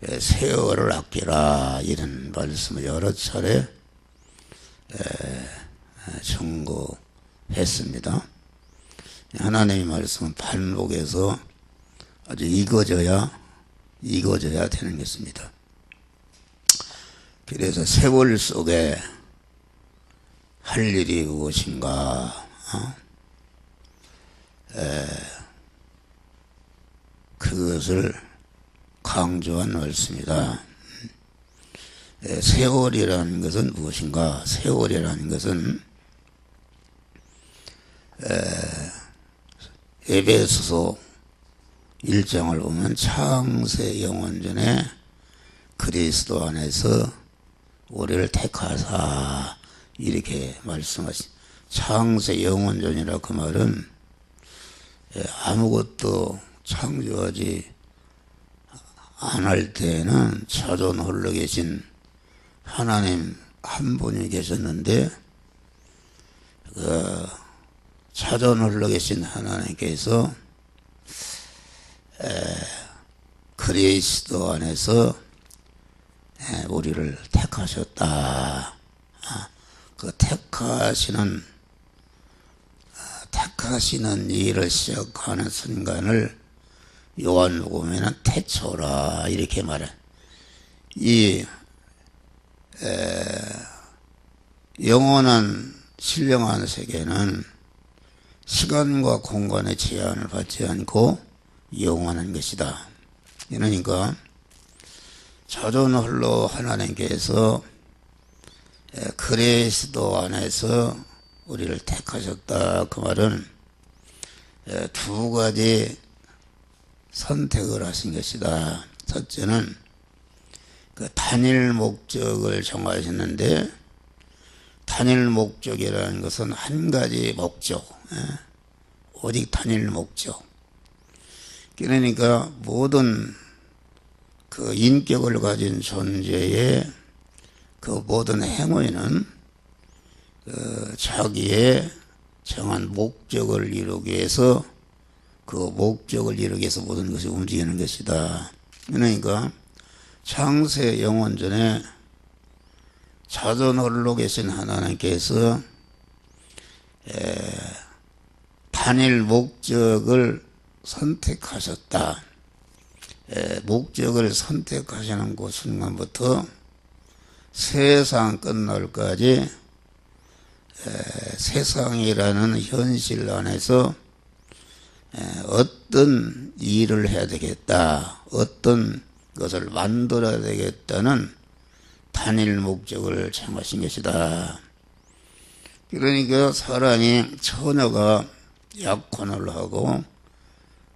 세월을 아끼라 이런 말씀을 여러 차례 청구했습니다. 하나님의 말씀은 반복해서 아주 익어져야 되는 것입니다. 그래서 세월 속에 할 일이 무엇인가, 그것을 강조한 말씀이다. 세월이라는 것은 무엇인가? 세월이라는 것은 에베소서 1장을 보면 창세 영원전에 그리스도 안에서 우리를 택하사 이렇게 말씀하신, 창세 영원전이라 그 말은 아무것도 창조하지 않을 때에는 자존 홀로 계신 하나님 한 분이 계셨는데, 그 자존 홀로 계신 하나님께서 그리스도 안에서 우리를 택하셨다. 그 택하시는 일을 시작하는 순간을 요한복음에는 태초라 이렇게 말해. 이 영원한 신령한 세계는 시간과 공간의 제한을 받지 않고 영원한 것이다. 그러니까 자존 홀로 하나님께서 그리스도 안에서 우리를 택하셨다. 그 말은 두 가지 선택을 하신 것이다. 첫째는 그 단일 목적을 정하셨는데, 단일 목적이라는 것은 한 가지 목적, 오직 단일 목적. 그러니까 모든 그 인격을 가진 존재의 그 모든 행위는 자기의 정한 목적을 이루기 위해서, 그 목적을 이루기 위해서 모든 것이 움직이는 것이다. 그러니까 창세 영원전에 자존 홀로 계신 하나님께서 단일 목적을 선택하셨다. 목적을 선택하시는 그 순간부터 세상 끝날까지 세상이라는 현실 안에서 어떤 일을 해야 되겠다, 어떤 것을 만들어야 되겠다는 단일 목적을 정하신 것이다. 그러니까 사람이, 처녀가 약혼을 하고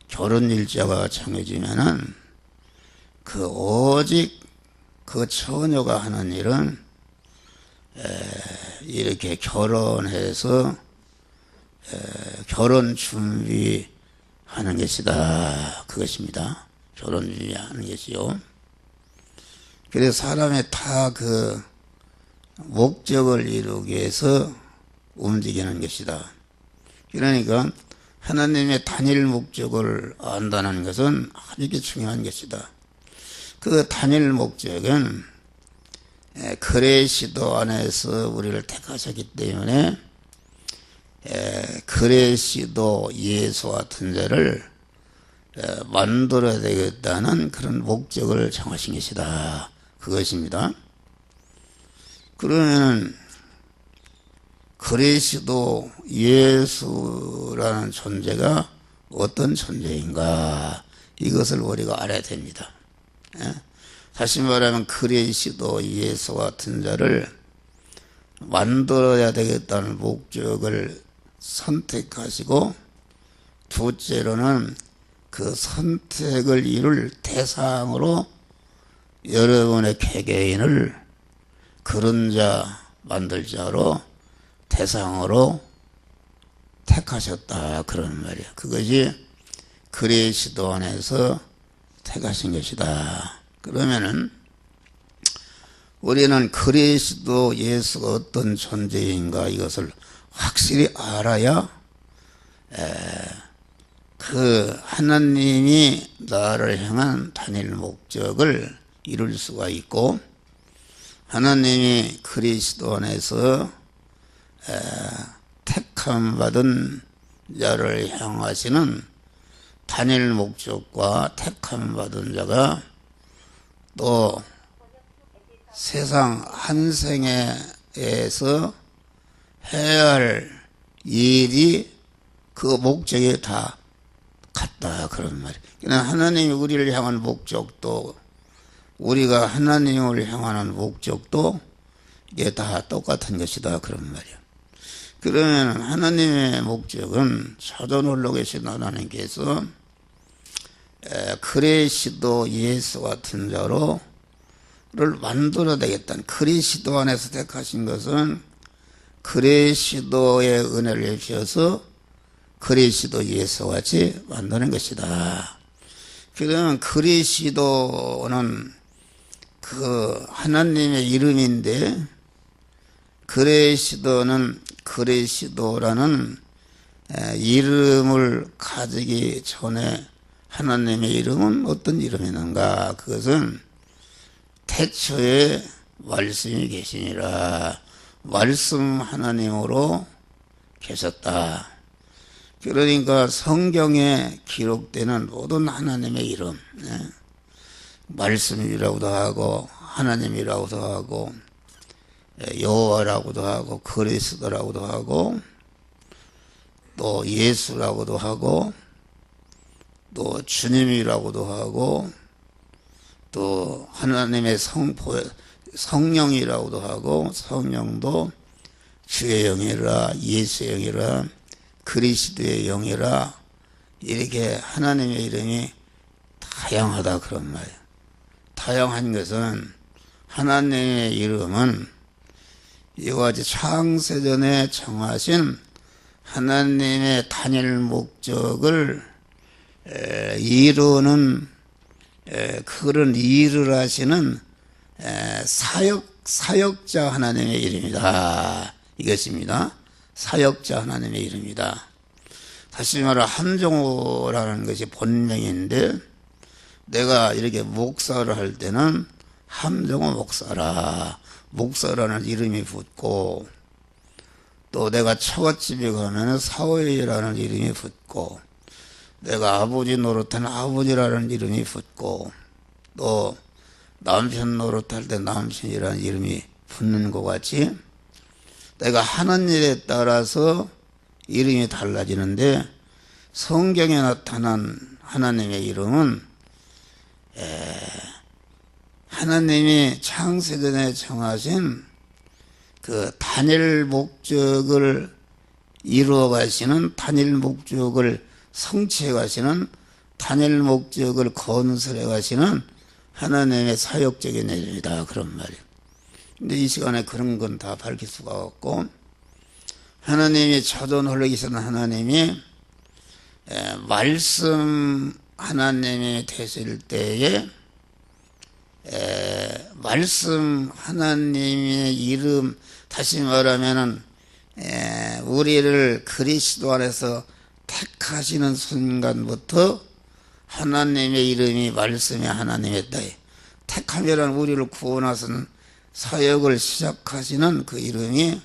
결혼 일자가 정해지면은 그 오직 그 처녀가 하는 일은 이렇게 결혼해서 결혼 준비하는 것이다. 그것입니다. 결혼 준비하는 것이요. 그래서 사람의 다 그 목적을 이루기 위해서 움직이는 것이다. 그러니까 하나님의 단일 목적을 안다는 것은 아주 중요한 것이다. 그 단일 목적은 그리스도 안에서 우리를 택하셨기 때문에 그리스도 예수 같은 자를 만들어야 되겠다는 그런 목적을 정하신 것이다. 그것입니다. 그러면 그리스도 예수라는 존재가 어떤 존재인가, 이것을 우리가 알아야 됩니다. 다시 말하면 그리스도 예수 같은 자를 만들어야 되겠다는 목적을 선택하시고, 둘째로는 그 선택을 이룰 대상으로 여러분의 개개인을 그런 자, 만들 자로, 대상으로 택하셨다. 그런 말이야. 그것이 그리스도 안에서 택하신 것이다. 그러면은 우리는 그리스도 예수가 어떤 존재인가 이것을 확실히 알아야 그 하나님이 나를 향한 단일 목적을 이룰 수가 있고, 하나님이 그리스도 안에서 택함 받은 자를 향하시는 단일 목적과 택함 받은 자가 또 세상 한 생에서 해야 할 일이 그 목적에 다 같다, 그런 말이에요. 그러니까 하나님이 우리를 향한 목적도, 우리가 하나님을 향하는 목적도 이게 다 똑같은 것이다, 그런 말이에요. 그러면 하나님의 목적은 사전 홀로 계신 하나님께서 그리스도 예수 같은 자로를 만들어야 되겠다는, 그리스도 안에서 택하신 것은 그리스도의 은혜를 입혀서 그리스도 예수같이 만드는 것이다. 그러면 그리스도는 그 하나님의 이름인데, 그리스도라는 이름을 가지기 전에 하나님의 이름은 어떤 이름이는가? 그것은 태초에 말씀이 계시니라. 말씀 하나님으로 계셨다. 그러니까 성경에 기록되는 모든 하나님의 이름, 말씀이라고도 하고 하나님이라고도 하고 여호와라고도 하고 그리스도라고도 하고 또 예수라고도 하고 또 주님이라고도 하고 또 하나님의 성령이라고도 하고, 성령도 주의 영이라, 예수의 영이라, 그리스도의 영이라, 이렇게 하나님의 이름이 다양하다, 그런 말이에요. 다양한 것은, 하나님의 이름은 이와 같이 창세전에 정하신 하나님의 단일 목적을 이루는 그런 일을 하시는 사역자 하나님의 이름이다, 이것입니다. 사역자 하나님의 이름이다. 다시 말해 함정호라는 것이 본명인데, 내가 이렇게 목사를 할 때는 함정호 목사라, 목사라는 이름이 붙고, 또 내가 처갓집에 가면 사회라는 이름이 붙고, 내가 아버지 노릇하는 아버지라는 이름이 붙고, 또 남편 노릇할 때 남편이라는 이름이 붙는 것 같이, 내가 하는 일에 따라서 이름이 달라지는데, 성경에 나타난 하나님의 이름은 하나님이 창세전에 정하신 그 단일 목적을 이루어 가시는, 단일 목적을 성취해 가시는, 단일 목적을 건설해 가시는 하나님의 사역적인 일이다, 그런 말이에요. 근데 이 시간에 그런 건 다 밝힐 수가 없고, 하나님이 자존 홀로 계신 하나님이 말씀 하나님이 되실 때에 말씀 하나님의 이름, 다시 말하면은 우리를 그리스도 안에서 택하시는 순간부터 하나님의 이름이 말씀의 하나님의 따에 택하면 우리를 구원하시는 사역을 시작하시는 그 이름이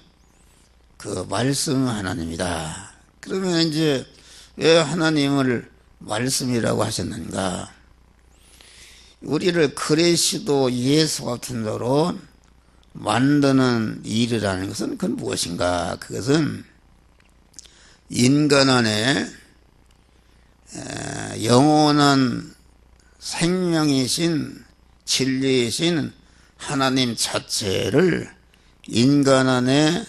그 말씀 하나님이다. 그러면 이제 왜 하나님을 말씀이라고 하셨는가? 우리를 그리스도 예수 같은 자로 만드는 일이라는 것은 그건 무엇인가? 그것은 인간 안에 영원한 생명이신 진리이신 하나님 자체를 인간 안에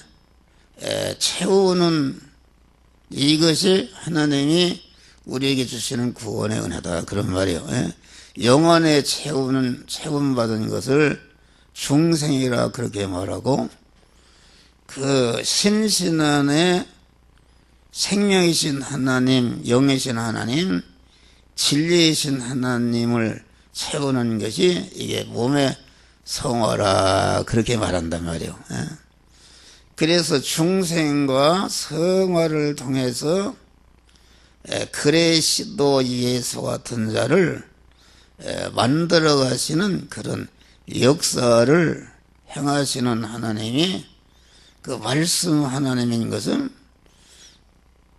채우는, 이것이 하나님이 우리에게 주시는 구원의 은혜다, 그런 말이에요. 영원에 채움받은 것을 중생이라 그렇게 말하고, 그 신신 안에 생명이신 하나님, 영이신 하나님, 진리이신 하나님을 채우는 것이 이게 몸의 성화라 그렇게 말한단 말이에요. 그래서 중생과 성화를 통해서 그리스도 예수 같은 자를 만들어 가시는 그런 역사를 행하시는 하나님이 그 말씀 하나님인 것은,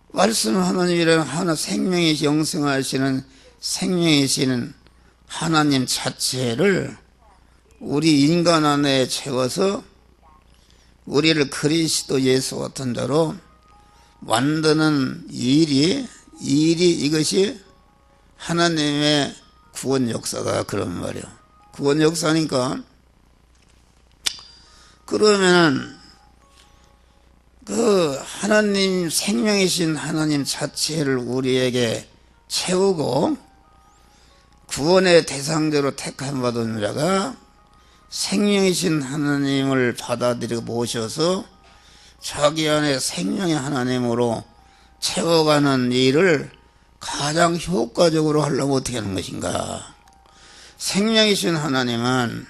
말씀 하나님이라는 하나 생명이 영생하시는 생명이시는 하나님 자체를 우리 인간 안에 채워서 우리를 그리스도 예수 같은 자로 만드는 일이 이것이 하나님의 구원 역사다, 그런 말이요. 구원 역사니까, 그러면은 그 하나님 생명이신 하나님 자체를 우리에게 채우고 구원의 대상자로 택함 받은 자가 생명이신 하나님을 받아들이고 모셔서 자기 안에 생명의 하나님으로 채워가는 일을 가장 효과적으로 하려면 어떻게 하는 것인가? 생명이신 하나님은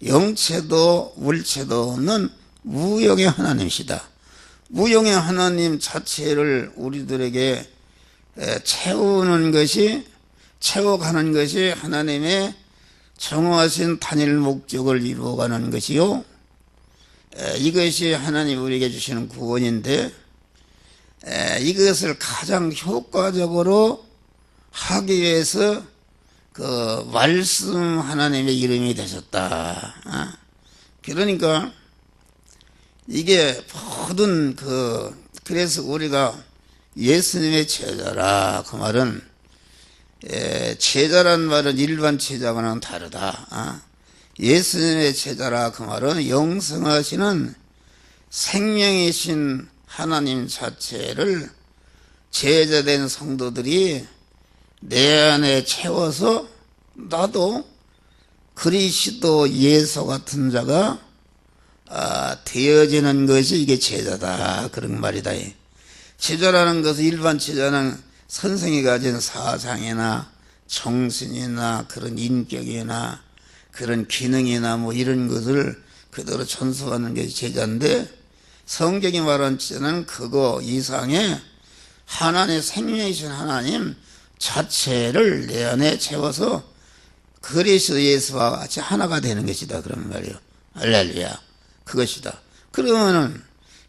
영체도 물체도 없는 무형의 하나님이시다. 무형의 하나님 자체를 우리들에게 채우는 것이, 채워가는 것이 하나님의 정하신 단일 목적을 이루어가는 것이요, 이것이 하나님 우리에게 주시는 구원인데, 이것을 가장 효과적으로 하기 위해서 그 말씀 하나님의 이름이 되셨다. 그러니까 이게 모든 그래서 우리가 예수님의 제자라, 그 말은 제자란 말은 일반 제자와는 다르다. 예수님의 제자라, 그 말은 영생하시는 생명이신 하나님 자체를 제자된 성도들이 내 안에 채워서 나도 그리스도 예수 같은 자가 되어지는 것이 이게 제자다, 그런 말이다. 제자라는 것은, 일반 제자는 선생이 가진 사상이나 정신이나 그런 인격이나 그런 기능이나 뭐 이런 것을 그대로 전수하는 것이 제자인데, 성경이 말하는 제자는 그거 이상의 하나님의 생명이신 하나님 자체를 내 안에 채워서 그리스도 예수와 같이 하나가 되는 것이다, 그런 말이에요. 할렐루야. 그것이다. 그러면은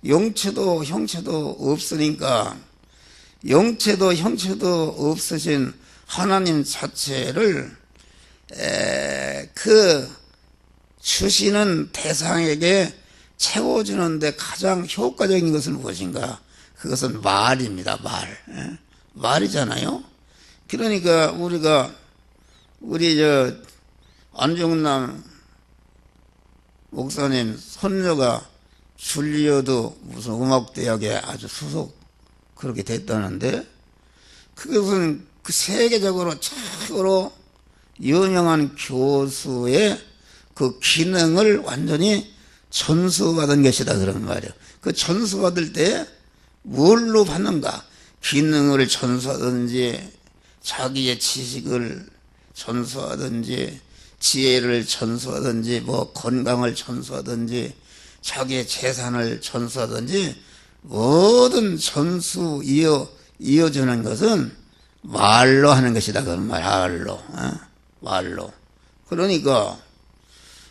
영체도 형체도 없으니까, 영체도 형체도 없으신 하나님 자체를 그 주시는 대상에게 채워주는데 가장 효과적인 것은 무엇인가? 그것은 말입니다. 말이잖아요. 그러니까 우리 안중남 목사님 손녀가 줄리어드 무슨 음악대학에 아주 수석 그렇게 됐다는데, 그것은 그 세계적으로 최고로 유명한 교수의 그 기능을 완전히 전수받은 것이다, 그런 말이에요. 그 전수받을 때 뭘로 받는가? 기능을 전수하든지, 자기의 지식을 전수하든지, 지혜를 전수하든지, 뭐 건강을 전수하든지, 자기의 재산을 전수하든지, 모든 전수 이어주는 것은 말로 하는 것이다, 그런 말로. 말로. 그러니까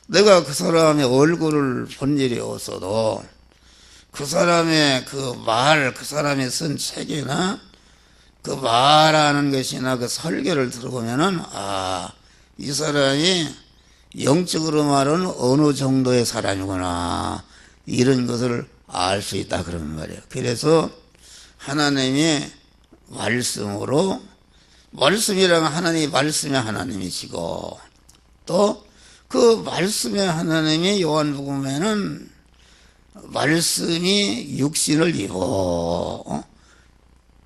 내가 그 사람의 얼굴을 본 일이 없어도 그 사람의 그 사람이 쓴 책이나 그 말하는 것이나 그 설교를 들어보면은, 이 사람이 영적으로 말하는 어느 정도의 사람이구나, 이런 것을 알 수 있다, 그런 말이에요. 그래서 하나님이 말씀으로, 말씀이라면 하나님이 말씀의 하나님이시고, 또 그 말씀의 하나님이 요한복음에는 말씀이 육신을 입어,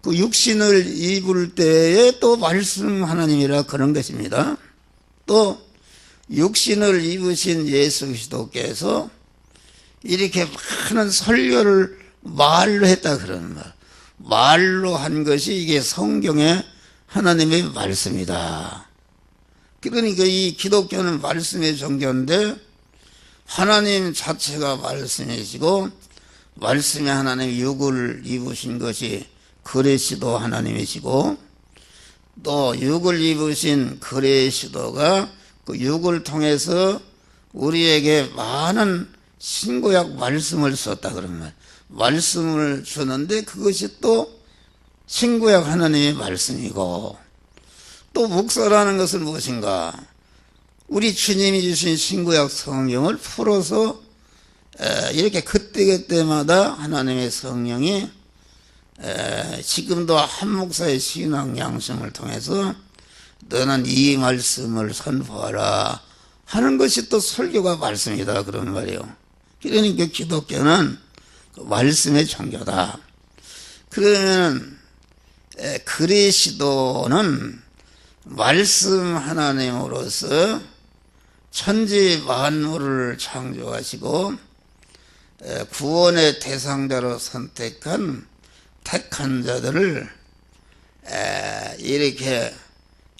그 육신을 입을 때에 또 말씀 하나님이라 그런 것입니다. 또 육신을 입으신 예수 그리스도께서 이렇게 많은 설교를 말로 했다, 그런 말. 말로 한 것이 이게 성경의 하나님의 말씀이다. 그러니까 이 기독교는 말씀의 종교인데, 하나님 자체가 말씀이시고, 말씀의 하나님 육을 입으신 것이 그리스도 하나님이시고, 또 육을 입으신 그리스도가 그 육을 통해서 우리에게 많은 신구약 말씀을 썼다 그런 말. 말씀을 주는데 그것이 또 신구약 하나님의 말씀이고, 또 묵사라는 것은 무엇인가? 우리 주님이 주신 신구약 성경을 풀어서 이렇게 그때그때마다 하나님의 성령이 지금도 한 목사의 신앙 양심을 통해서 너는 이 말씀을 선포하라 하는 것이 또 설교가 말씀이다 그런 말이에요. 그러니까 기독교는 말씀의 종교다. 그러면 그리스도는 말씀 하나님으로서 천지 만물을 창조하시고 구원의 대상자로 선택한 택한 자들을 이렇게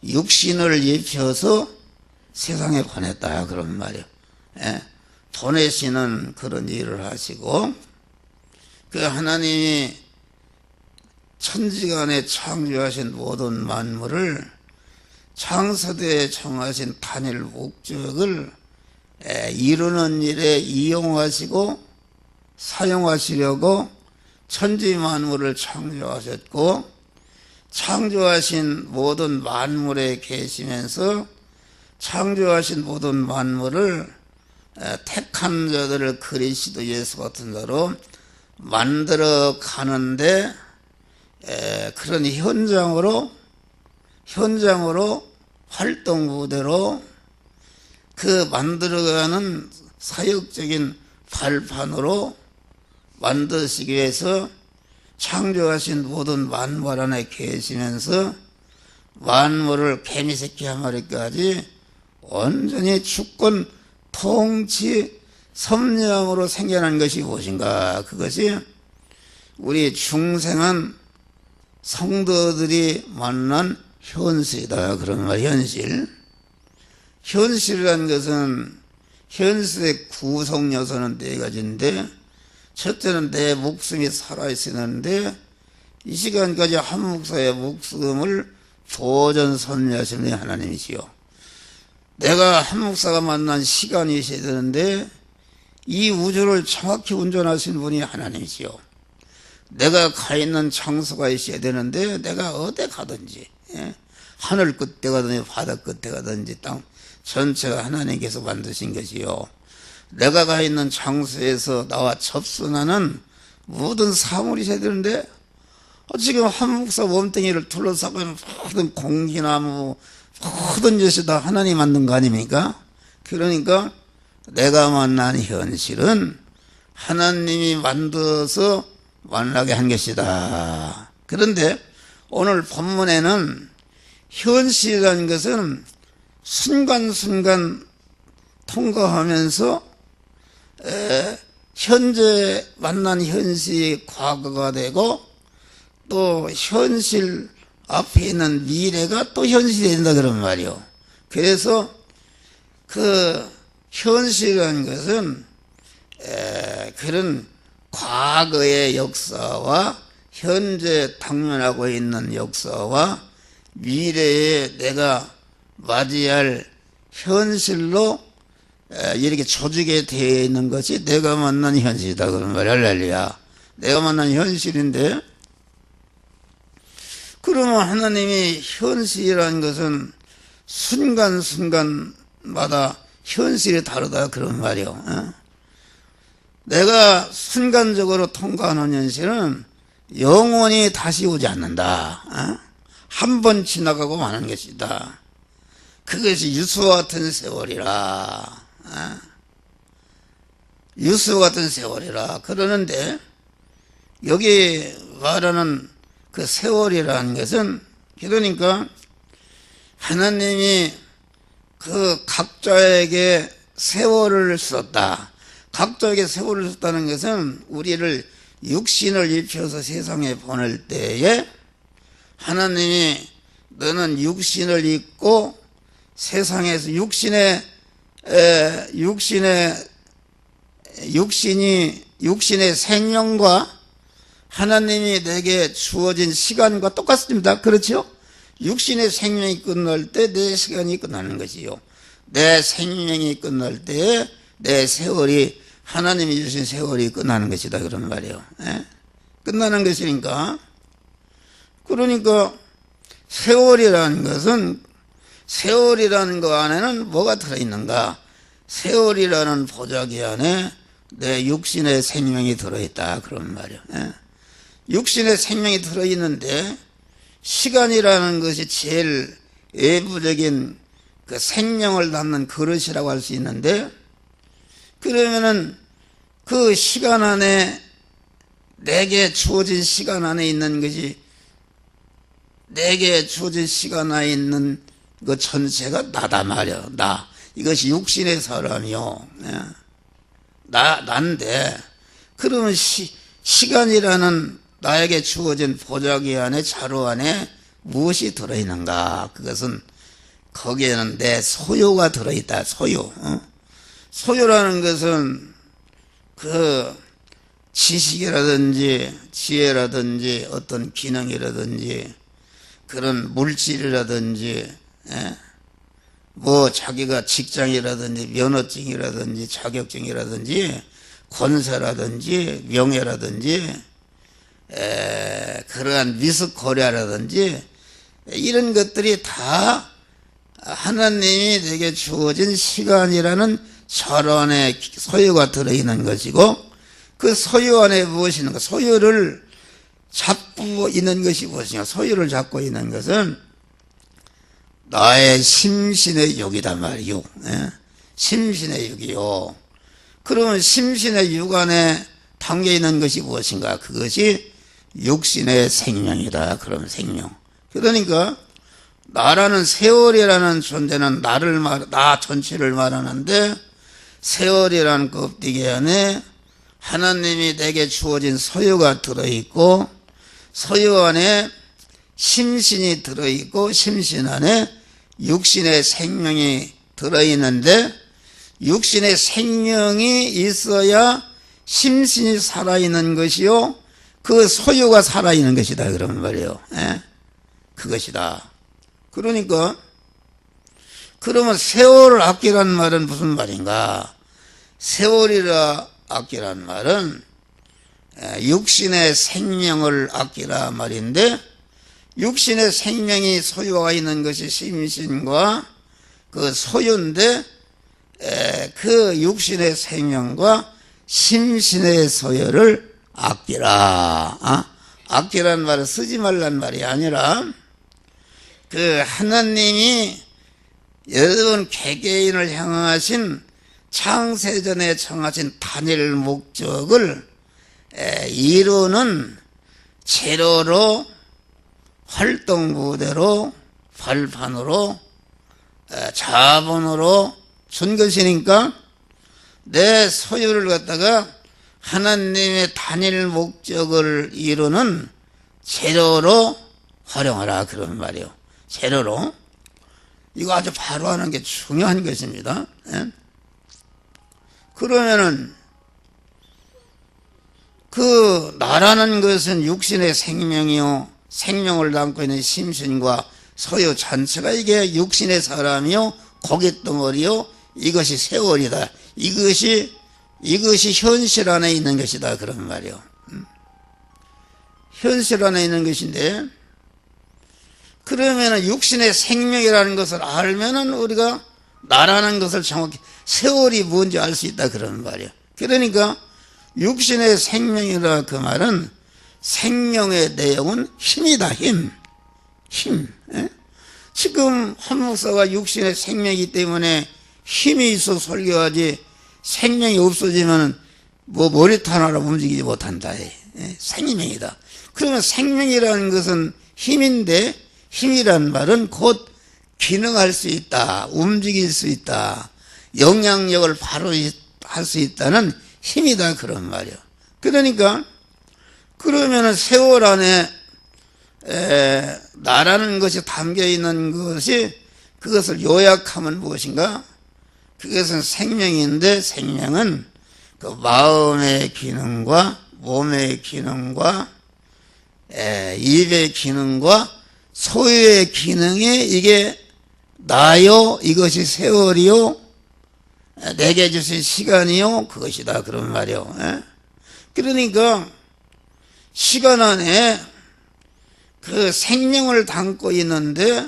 육신을 입혀서 세상에 보냈다 그런 말이에요. 보내시는 그런 일을 하시고, 그 하나님이 천지간에 창조하신 모든 만물을 창세대에 정하신 단일 목적을 이루는 일에 이용하시고 사용하시려고 천지 만물을 창조하셨고, 창조하신 모든 만물에 계시면서 창조하신 모든 만물을 택한 자들을 그리스도 예수 같은 자로 만들어 가는데 그런 현장으로 활동 무대로 그 만들어가는 사역적인 발판으로 만드시기 위해서 창조하신 모든 만물 안에 계시면서 만물을 개미새끼 한 마리까지 온전히 주권 통치 섭령으로 생겨난 것이 무엇인가? 그것이 우리 중생한 성도들이 만난 현실이다 그런 말. 현실이라는 것은 현실의 구성 요소는 네 가지인데, 첫째는 내 목숨이 살아있었는데 이 시간까지 한 목사의 목숨을 보존 섭리하시는 하나님이시요. 내가 한 목사가 만난 시간이 있어야 되는데 이 우주를 정확히 운전하시는 분이 하나님이시요. 내가 가 있는 장소가 있어야 되는데 내가 어디 가든지, 하늘 끝에 가든지 바다 끝에 가든지 땅 전체가 하나님께서 만드신 것이요. 내가 가 있는 장소에서 나와 접선하는 모든 사물이 있어야 되는데 지금 한 목사 몸뚱이를 둘러싸고 있는 모든 공기나무 모든 것이 다 하나님 만든 거 아닙니까? 그러니까 내가 만난 현실은 하나님이 만들어서 만나게 한 것이다. 그런데 오늘 본문에는 현실이라는 것은 순간순간 통과하면서 현재 만난 현실이 과거가 되고 또 현실 앞에 있는 미래가 또 현실이 된다 그런 말이요. 그래서 그 현실이라는 것은 그런 과거의 역사와 현재 당면하고 있는 역사와 미래에 내가 맞이할 현실로 이렇게 조직에 되어 있는 것이 내가 만난 현실이다 그런 말이야. 할렐루야. 내가 만난 현실인데, 그러면 하나님이 현실이라는 것은 순간순간마다 현실이 다르다 그런 말이요. 내가 순간적으로 통과하는 현실은 영원히 다시 오지 않는다. 한 번 지나가고 마는 것이다. 그것이 유수와 같은 세월이라. 유수와 같은 세월이라 그러는데, 여기 말하는 그 세월이라는 것은, 그러니까 하나님이 그 각자에게 세월을 썼다. 각자에게 세월을 썼다는 것은 우리를 육신을 입혀서 세상에 보낼 때에 하나님이 너는 육신을 입고 세상에서 육신의 생명과 하나님이 내게 주어진 시간과 똑같습니다. 그렇죠? 육신의 생명이 끝날 때 내 시간이 끝나는 것이요. 내 생명이 끝날 때 내 세월이, 하나님이 주신 세월이 끝나는 것이다 그런 말이에요. 예? 끝나는 것이니까. 그러니까 세월이라는 것은, 세월이라는 거 안에는 뭐가 들어있는가? 세월이라는 보자기 안에 내 육신의 생명이 들어있다 그런 말이에요. 예? 육신의 생명이 들어있는데 시간이라는 것이 제일 외부적인 그 생명을 담는 그릇이라고 할 수 있는데, 그러면은 그 시간 안에, 내게 주어진 시간 안에 있는 것이, 내게 주어진 시간 안에 있는 그 전체가 나다 말이야. 나. 이것이 육신의 사람이요. 난데, 그러면 시간이라는 나에게 주어진 보자기 안에, 자루 안에 무엇이 들어있는가? 그것은, 거기에는 내 소유가 들어있다. 소유. 소유라는 것은 그 지식이라든지 지혜라든지 어떤 기능이라든지 그런 물질이라든지, 뭐 자기가 직장이라든지 면허증이라든지 자격증이라든지 권세라든지 명예라든지 그러한 미스코리아라든지 이런 것들이 다 하나님이 내게 주어진 시간이라는 자루 안에 소유가 들어있는 것이고, 그 소유 안에 무엇이는가? 소유를 잡고 있는 것이 무엇이냐? 소유를 잡고 있는 것은 나의 심신의 육이다 말이요. 심신의 육이요. 그러면 심신의 육 안에 담겨 있는 것이 무엇인가? 그것이 육신의 생명이다. 그러면 생명. 그러니까 나라는, 세월이라는 존재는 나 전체를 말하는데, 세월이라는 껍데기 안에 하나님이 내게 주어진 소유가 들어있고, 소유 안에 심신이 들어있고, 심신 안에 육신의 생명이 들어있는데, 육신의 생명이 있어야 심신이 살아있는 것이요, 그 소유가 살아있는 것이다 그러면 말이에요. 그것이다. 그러니까, 그러면 세월을 아끼라는 말은 무슨 말인가? 세월이라 아끼라는 말은 육신의 생명을 아끼라 말인데, 육신의 생명이 소유가 있는 것이 심신과 그 소유인데, 그 육신의 생명과 심신의 소유를 아끼라. 아끼라는 말은 쓰지 말란 말이 아니라, 그 하나님이 여러분 개개인을 향하신 창세전에 정하신 단일 목적을 이루는 재료로, 활동 무대로, 발판으로, 자본으로 준 것이니까, 내 소유를 갖다가 하나님의 단일 목적을 이루는 재료로 활용하라 그런 말이에요. 재료로. 이거 아주 바로 하는 게 중요한 것입니다. 그러면은 그 나라는 것은 육신의 생명이요, 생명을 담고 있는 심신과 소유 전체가 이게 육신의 사람이요, 고깃덩어리요, 이것이 세월이다. 이것이 현실 안에 있는 것이다 그런 말이요. 현실 안에 있는 것인데, 그러면은 육신의 생명이라는 것을 알면은 우리가 나라는 것을 정확히, 세월이 뭔지 알 수 있다 그런 말이에요. 그러니까 육신의 생명이라 그 말은, 생명의 내용은 힘이다. 힘. 지금 한 목사가 육신의 생명이기 때문에 힘이 있어 설교하지, 생명이 없어지면 뭐 머리털 하나 움직이지 못한다. 생명이다. 그러면 생명이라는 것은 힘인데, 힘이란 말은 곧 기능할 수 있다, 움직일 수 있다, 영향력을 바로 할 수 있다는 힘이다 그런 말이야. 그러니까 그러면은 세월 안에 나라는 것이 담겨 있는 것이, 그것을 요약하면 무엇인가? 그것은 생명인데, 생명은 그 마음의 기능과 몸의 기능과 입의 기능과 소유의 기능이 이게 나요, 이것이 세월이요, 내게 주신 시간이요, 그것이다 그런 말이요. 그러니까 시간 안에 그 생명을 담고 있는데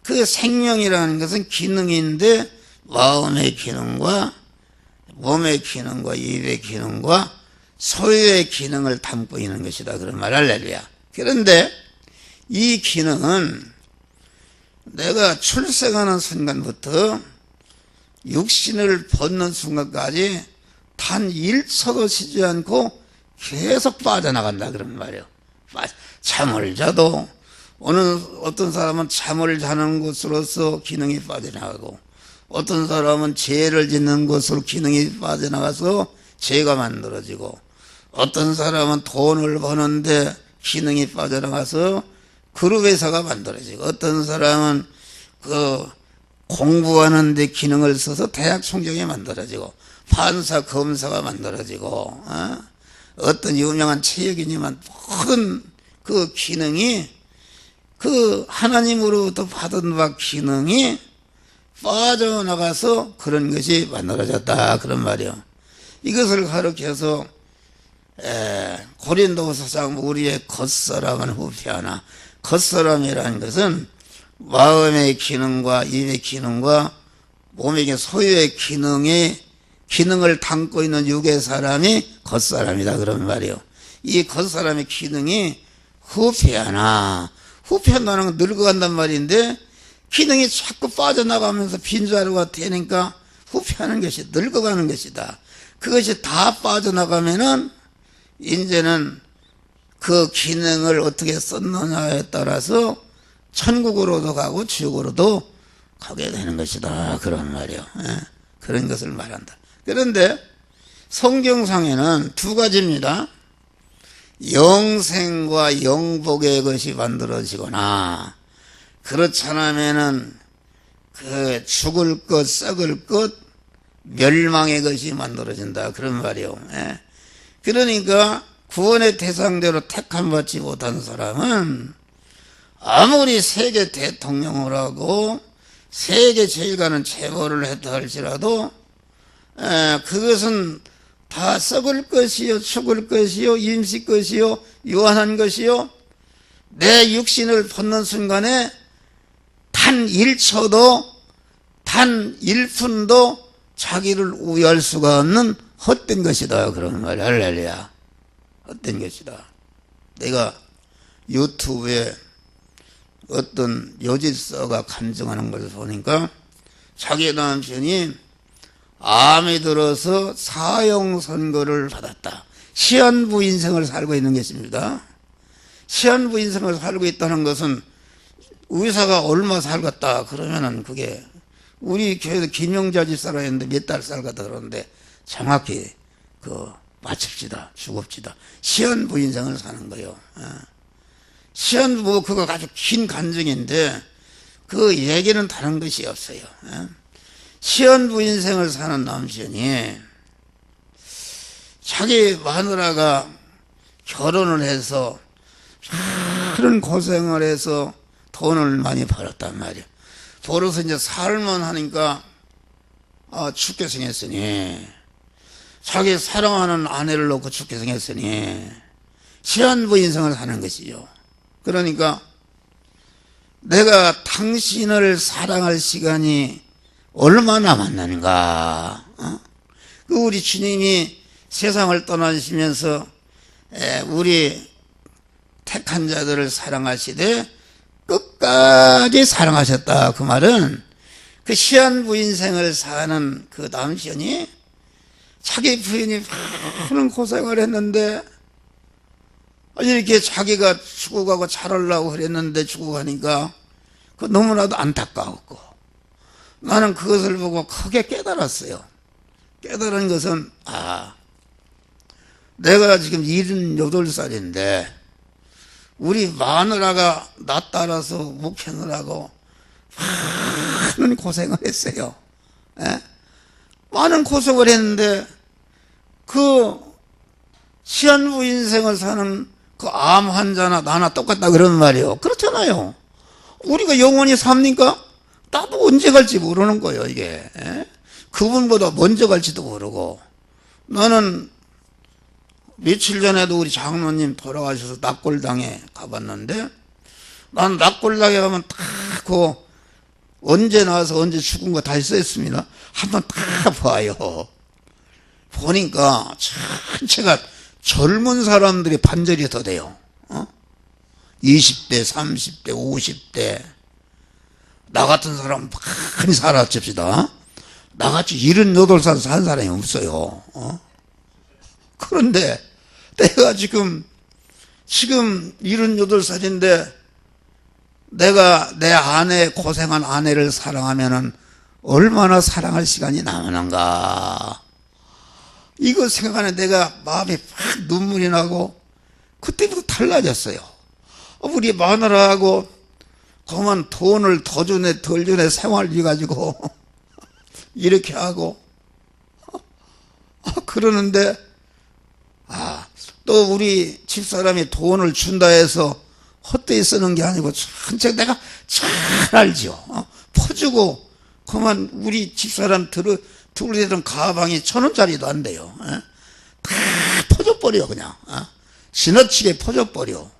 그 생명이라는 것은 기능인데 마음의 기능과 몸의 기능과 입의 기능과 소유의 기능을 담고 있는 것이다 그런 말. 할렐루야. 그런데 이 기능은 내가 출생하는 순간부터 육신을 벗는 순간까지 단 1초도 쉬지 않고 계속 빠져나간다 그런 말이에요. 잠을 자도 어떤 사람은 잠을 자는 것으로서 기능이 빠져나가고, 어떤 사람은 죄를 짓는 것으로 기능이 빠져나가서 죄가 만들어지고, 어떤 사람은 돈을 버는데 기능이 빠져나가서 그룹회사가 만들어지고, 어떤 사람은 공부하는데 기능을 써서 대학 총장이 만들어지고, 판사 검사가 만들어지고, 어떤 유명한 체육인이만 모든 그 기능이 그 하나님으로부터 받은 바 기능이 빠져나가서 그런 것이 만들어졌다 그런 말이요. 이것을 가르쳐서 고린도서상 우리의 겉사람은 후피하나, 겉사람이라는 것은 마음의 기능과 입의 기능과 몸의 소유의 기능을 담고 있는 육의 사람이 겉사람이다 그런 말이요. 이 겉사람의 기능이 후피하나, 후피한다는 건 늙어간단 말인데 기능이 자꾸 빠져나가면서 빈자루가 되니까 후피하는 것이 늙어가는 것이다. 그것이 다 빠져나가면은 이제는 그 기능을 어떻게 썼느냐에 따라서 천국으로도 가고 지옥으로도 가게 되는 것이다 그런 말이요. 그런 것을 말한다. 그런데 성경상에는 두 가지입니다. 영생과 영복의 것이 만들어지거나, 그렇지 않으면은 그 죽을 것, 썩을 것, 멸망의 것이 만들어진다 그런 말이요. 그러니까 구원의 대상대로 택함받지 못한 사람은 아무리 세계 대통령을 하고 세계 제일 가는 재벌을 했다 할지라도 그것은 다 썩을 것이요, 죽을 것이요, 임시 것이요, 유한한 것이요, 내 육신을 벗는 순간에 단 1초도, 단 1분도 자기를 우회할 수가 없는 헛된 것이다 그런 말이야. 할렐루야. 헛된 것이다. 내가 유튜브에 어떤 요지서가 간증하는 것을 보니까 자기 남편이 암이 들어서 사형 선고를 받았다. 시한부 인생을 살고 있는 것입니다. 시한부 인생을 살고 있다는 것은 의사가 얼마 살겠다 그러면은 그게 우리 교회도 김영자 집사라 했는데 몇 달 살겠다 그러는데 정확히 맞춥시다. 죽읍시다. 시한부 인생을 사는 거예요. 시한부 그거 아주 긴 간증인데 그 얘기는 다른 것이 없어요. 시한부 인생을 사는 남편이 자기 마누라가 결혼을 해서 그런 고생을 해서 돈을 많이 벌었단 말이야. 벌어서 이제 살만 하니까 죽게 생겼으니, 자기 사랑하는 아내를 놓고 죽게 생겼으니 시한부 인생을 사는 것이죠. 그러니까 내가 당신을 사랑할 시간이 얼마 남았는가? 그 우리 주님이 세상을 떠나시면서 우리 택한 자들을 사랑하시되 끝까지 사랑하셨다. 그 말은 그 시한부 인생을 사는 그 남편이 자기 부인이 많은 고생을 했는데 이렇게 자기가 죽어가고 잘하려고 그랬는데 죽어가니까 그 너무나도 안타까웠고, 나는 그것을 보고 크게 깨달았어요. 깨달은 것은 내가 지금 78살인데 우리 마누라가 나 따라서 목회하느라고 많은 고생을 했어요. 많은 고생을 했는데 그 시한부 인생을 사는 그 암 환자나 나나 똑같다 그러는 말이에요. 그렇잖아요. 우리가 영원히 삽니까? 나도 언제 갈지 모르는 거예요, 이게. 그분보다 먼저 갈지도 모르고. 나는 며칠 전에도 우리 장로님 돌아가셔서 낙골당에 가봤는데, 난 낙골당에 가면 다 언제 나와서 언제 죽은 거 다 써있습니다. 한번 다 봐요. 보니까 전체가 젊은 사람들이 반절이 더 돼요. 20대, 30대, 50대. 나 같은 사람 많이 살았습니다. 나같이 78살 산 사람이 없어요. 그런데 내가 지금 78살인데 내가 내 아내, 고생한 아내를 사랑하면은 얼마나 사랑할 시간이 남았는가. 이거 생각하면 내가 마음이 막 눈물이 나고 그때부터 달라졌어요. 우리 마누라하고 그만 돈을 더 주네 덜 주네 생활비 가지고 이렇게 하고 그러는데 또 우리 집사람이 돈을 준다 해서 헛되이 쓰는 게 아니고 전체 내가 잘 알죠. 퍼주고 그만 우리 집사람 둘이던 가방이 1,000원짜리도 안 돼요. 다 퍼져버려 그냥. 지나치게 퍼져버려.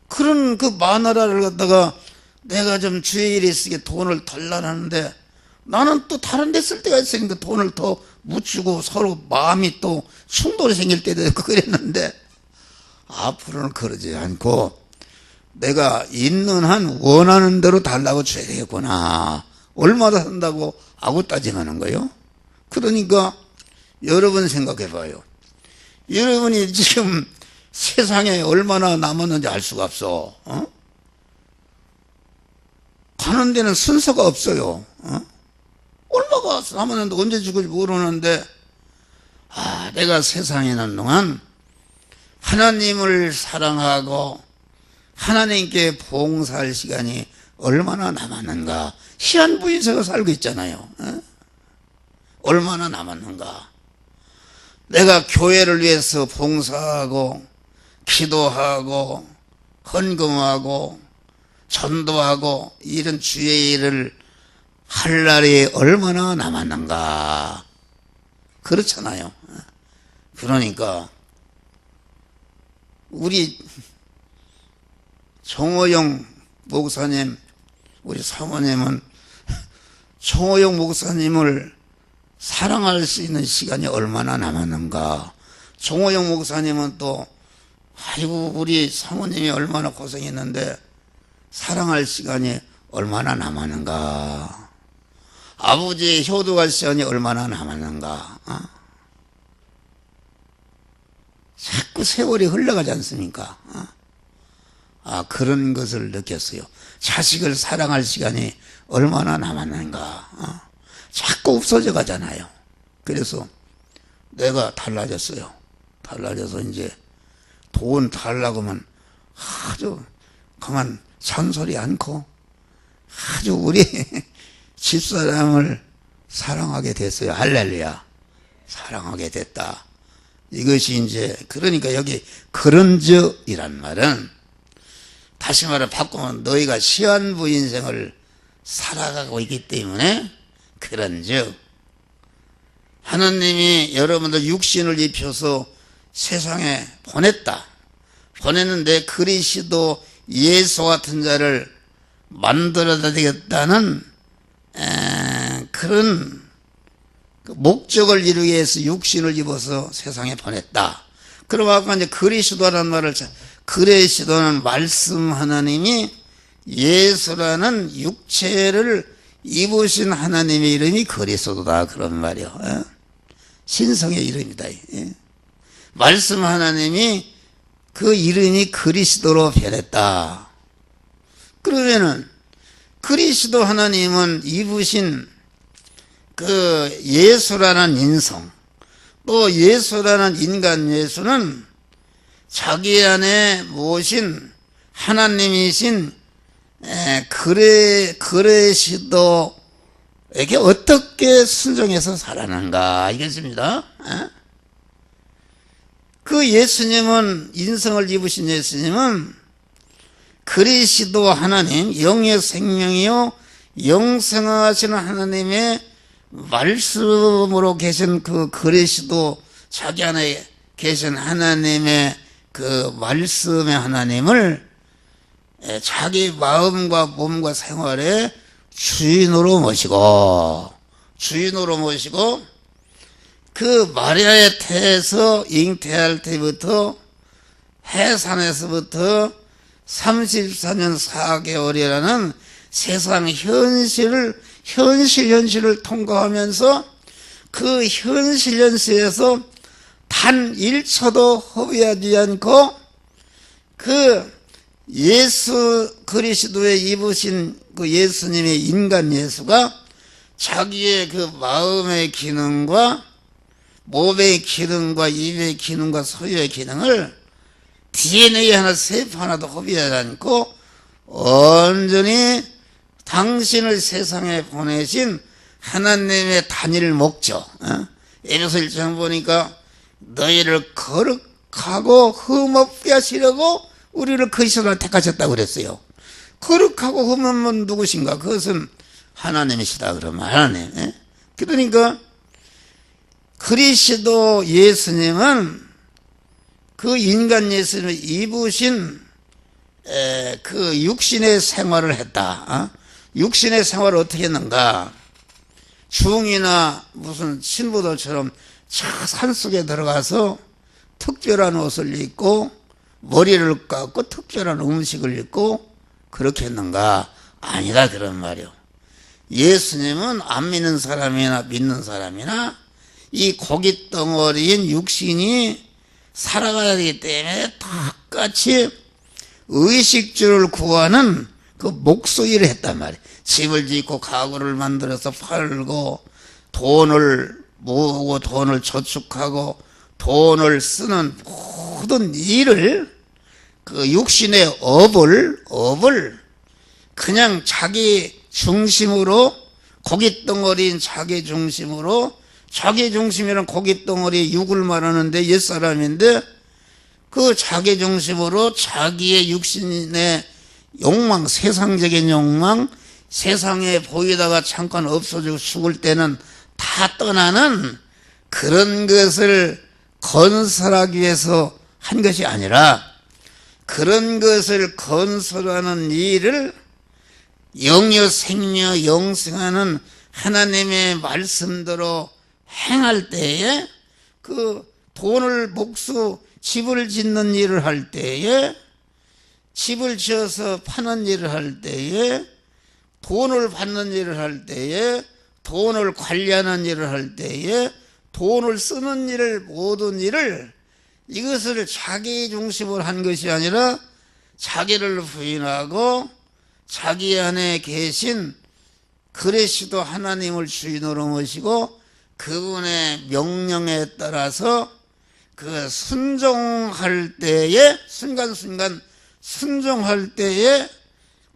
그런 그 마누라를 갖다가 내가 좀 주의 일이 있으게 돈을 달라는데 나는 또 다른 데 쓸 때가 있으니까 돈을 더 묻히고 서로 마음이 또 충돌이 생길 때도 있고 그랬는데 앞으로는 그러지 않고 내가 있는 한 원하는 대로 달라고 줘야 되겠구나. 얼마나 산다고 아구 따지는 거예요. 그러니까 여러분 생각해 봐요. 여러분이 지금 세상에 얼마나 남았는지 알 수가 없어. 가는 데는 순서가 없어요. 얼마가 남았는데 언제 죽을지 모르는데 내가 세상에 있는 동안 하나님을 사랑하고 하나님께 봉사할 시간이 얼마나 남았는가. 시한부인세가 살고 있잖아요. 얼마나 남았는가. 내가 교회를 위해서 봉사하고 기도하고 헌금하고 전도하고 이런 주의 일을 할 날이 얼마나 남았는가. 그렇잖아요. 그러니까 우리 정호영 목사님, 우리 사모님은 정호영 목사님을 사랑할 수 있는 시간이 얼마나 남았는가. 정호영 목사님은 또 아이고 우리 사모님이 얼마나 고생했는데 사랑할 시간이 얼마나 남았는가. 아버지의 효도할 시간이 얼마나 남았는가. 자꾸 세월이 흘러가지 않습니까? 그런 것을 느꼈어요. 자식을 사랑할 시간이 얼마나 남았는가. 자꾸 없어져 가잖아요. 그래서 내가 달라졌어요. 달라져서 이제 돈 달라고 하면 아주 그만 잔소리 않고 아주 우리 집사람을 사랑하게 됐어요. 할렐루야. 사랑하게 됐다. 이것이 이제 그러니까 여기 그런저이란 말은 다시 말해 바꾸면 너희가 시한부 인생을 살아가고 있기 때문에 그런즉 하나님이 여러분들 육신을 입혀서 세상에 보냈다. 보냈는데 그리스도 예수 같은 자를 만들어야 되겠다는 그런 목적을 이루기 위해서 육신을 입어서 세상에 보냈다. 그러고 아까 이제 그리스도라는 말을 그리스도는 말씀 하나님이 예수라는 육체를 입으신 하나님의 이름이 그리스도다 그런 말이요. 신성의 이름이다. 말씀 하나님이 그 이름이 그리스도로 변했다. 그러면은 그리스도 하나님은 입으신 그 예수라는 인성, 또 예수라는 인간 예수는 자기 안에 모신 하나님이신 그리스도에게 어떻게 순종해서 살아가는가 이겠습니다. 그 예수님은, 인성을 입으신 예수님은 그리스도 하나님, 영의 생명이요 영생하시는 하나님의 말씀으로 계신 그 그리스도, 자기 안에 계신 하나님의 그 말씀의 하나님을 자기 마음과 몸과 생활의 주인으로 모시고 그 마리아의 태에서 잉태할 때부터 해산에서부터 34년 4개월이라는 세상 현실을 통과하면서 그 현실에서 단 1초도 허비하지 않고 그 예수 그리스도의 입으신 그 예수님의 인간 예수가 자기의 그 마음의 기능과 몸의 기능과 입의 기능과 소유의 기능을 DNA 하나 세포 하나도 허비하지 않고 온전히 당신을 세상에 보내신 하나님의 단일 목적, 에베소 1장 보니까 너희를 거룩하고 흠없게 하시려고 우리를 그리스도를 택하셨다고 그랬어요. 거룩하고 흠없는 누구신가? 그것은 하나님이시다. 그러면 하나님. 그러니까 그리스도 예수님은 그 인간 예수님을 입으신 그 육신의 생활을 했다. 육신의 생활을 어떻게 했는가? 중이나 무슨 신부들처럼 산속에 들어가서 특별한 옷을 입고 머리를 감고 특별한 음식을 입고 그렇게 했는가? 아니다 그런 말이요. 예수님은 안 믿는 사람이나 믿는 사람이나 이 고깃 덩어리인 육신이 살아가야 되기 때문에 똑같이 의식주를 구하는 그 목소리를 했단 말이에요. 집을 짓고 가구를 만들어서 팔고 돈을 모으고 돈을 저축하고 돈을 쓰는 모든 일을 그 육신의 업을 그냥 자기 중심으로 고깃덩어리인 자기 중심으로 자기 중심이란 고깃덩어리 육을 말하는데 옛사람인데 그 자기 중심으로 자기의 육신의 욕망, 세상적인 욕망, 세상에 보이다가 잠깐 없어지고 죽을 때는 다 떠나는 그런 것을 건설하기 위해서 한 것이 아니라 그런 것을 건설하는 일을 영여 생명 영생하는 하나님의 말씀대로 행할 때에 그 돈을 목수 집을 짓는 일을 할 때에 집을 지어서 파는 일을 할 때에 돈을 받는 일을 할 때에 돈을 관리하는 일을 할 때에 돈을 쓰는 일을 모든 일을 이것을 자기 중심으로 한 것이 아니라 자기를 부인하고 자기 안에 계신 그리스도 하나님을 주인으로 모시고 그분의 명령에 따라서 그 순종할 때에 순간순간 순종할 때에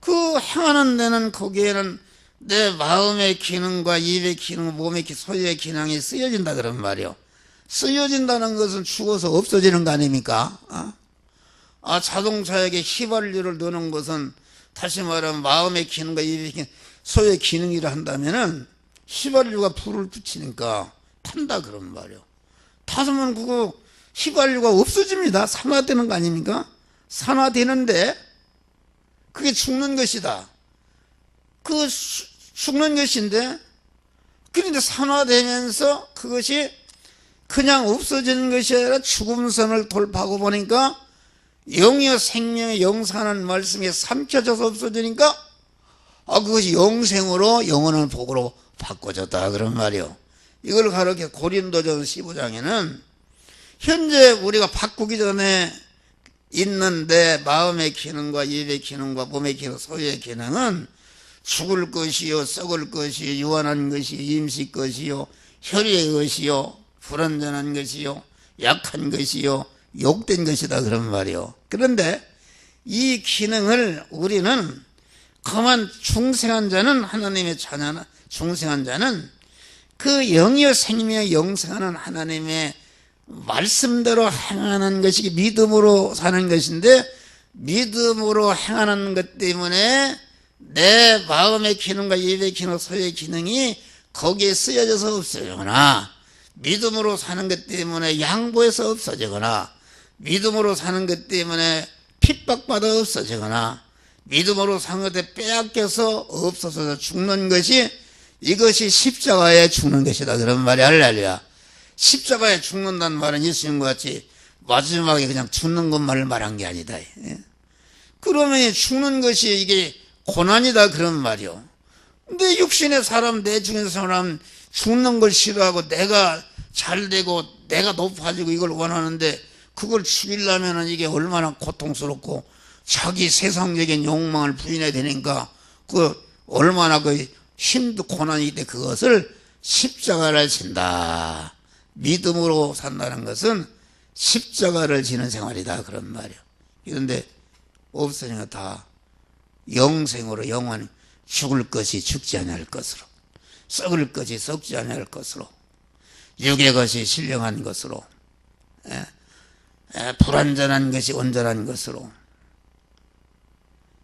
그 행하는 데는 거기에는 내 마음의 기능과 입의 기능, 몸의 기능, 소유의 기능이 쓰여진다 그런 말이요. 쓰여진다는 것은 죽어서 없어지는 거 아닙니까? 자동차에게 휘발유를 넣는 것은 다시 말하면 마음의 기능과 입의 기능, 소유의 기능이라 한다면은 휘발유가 불을 붙이니까 탄다 그런 말이요. 타서면 그거 휘발유가 없어집니다. 산화되는 거 아닙니까? 산화되는데 그게 죽는 것이다. 그 죽는 것인데 그런데 산화되면서 그것이 그냥 없어지는 것이 아니라 죽음선을 돌파하고 보니까 영여 생명의 영생하는 말씀이 삼켜져서 없어지니까 그것이 영생으로 영원한 복으로 바꿔졌다 그런 말이요. 이걸 가르쳐 고린도전서 15장에는 현재 우리가 바꾸기 전에 있는데 마음의 기능과 입의 기능과 몸의 기능, 소유의 기능은 죽을 것이요, 썩을 것이요, 유한한 것이요, 임시 것이요, 혈의 것이요, 불완전한 것이요, 약한 것이요, 욕된 것이다 그런 말이요. 그런데 이 기능을 우리는 그만 중생한 자는 하나님의 자녀나 중생한 자는 그 영여 생명에 영생하는 하나님의 말씀대로 행하는 것이 믿음으로 사는 것인데, 믿음으로 행하는 것 때문에 내 마음의 기능과 입의 기능, 소의 기능이 거기에 쓰여져서 없어지거나, 믿음으로 사는 것 때문에 양보해서 없어지거나, 믿음으로 사는 것 때문에 핍박받아 없어지거나, 믿음으로 사는 것에 빼앗겨서 없어서 죽는 것이, 이것이 십자가에 죽는 것이다 그런 말이 할렐루야. 십자가에 죽는다는 말은 예수님과 같이 마지막에 그냥 죽는 것만을 말한 게 아니다. 그러면 죽는 것이 이게 고난이다 그런 말이요. 내 육신의 사람, 내 중에 사람 죽는 걸 싫어하고 내가 잘 되고 내가 높아지고 이걸 원하는데, 그걸 죽이려면 이게 얼마나 고통스럽고 자기 세상적인 욕망을 부인해야 되니까 그 얼마나 그 힘도 고난이 때, 그것을 십자가를 진다. 믿음으로 산다는 것은 십자가를 지는 생활이다 그런 말이에요. 그런데 없으니까 다 영생으로, 영원히 죽을 것이 죽지 아니할 것으로, 썩을 것이 썩지 아니할 것으로, 육의 것이 신령한 것으로, 불완전한 것이 온전한 것으로,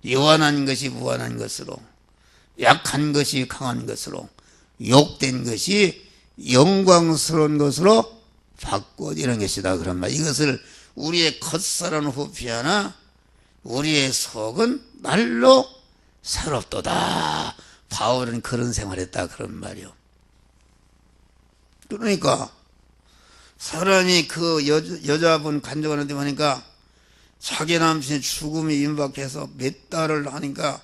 유한한 것이 무한한 것으로, 약한 것이 강한 것으로, 욕된 것이 영광스러운 것으로 바꿔지는 것이다 그런 말. 이것을 우리의 겉살은 후피하나 우리의 속은 날로 새롭도다. 바울은 그런 생활했다 그런 말이요. 그러니까 사람이 그 여자분 간증하는데 보니까 자기 남친의 죽음이 임박해서 몇 달을 하니까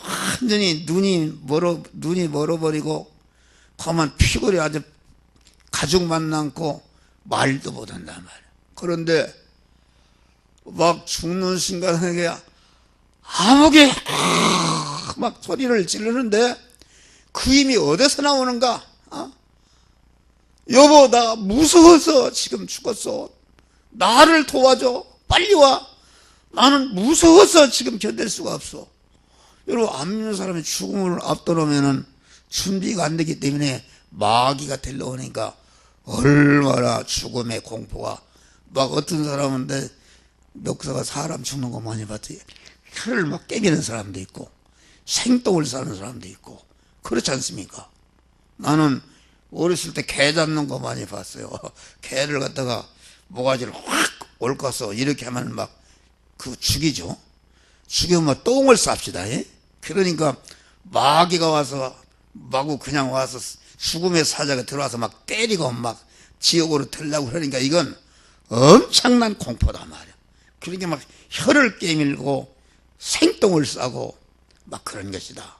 완전히 눈이 멀어버리고 가만 피골이 아주 가죽만 남고 말도 못한단 말이야. 그런데 막 죽는 순간에 아무게 막 소리를 지르는데 그 힘이 어디서 나오는가? 여보, 나 무서워서 지금 죽었어. 나를 도와줘. 빨리 와. 나는 무서워서 지금 견딜 수가 없어. 여러분, 안 믿는 사람이 죽음을 앞두르면은 준비가 안 되기 때문에 마귀가 들러오니까 얼마나 죽음의 공포가. 막 어떤 사람은 내 목사가 사람 죽는 거 많이 봤지. 혀를 막 깨미는 사람도 있고 생똥을 싸는 사람도 있고 그렇지 않습니까? 나는 어렸을 때 개 잡는 거 많이 봤어요. 개를 갖다가 모가지를 확 옮겨서 이렇게 하면 막 그 죽이죠. 죽이면 똥을 쌉시다. 그러니까 마귀가 와서 마구 그냥 와서 죽음의 사자가 들어와서 막 때리고 막 지옥으로 들려고 그러니까 이건 엄청난 공포다 말이야. 그러니까 막 혀를 깨밀고 생똥을 싸고 막 그런 것이다.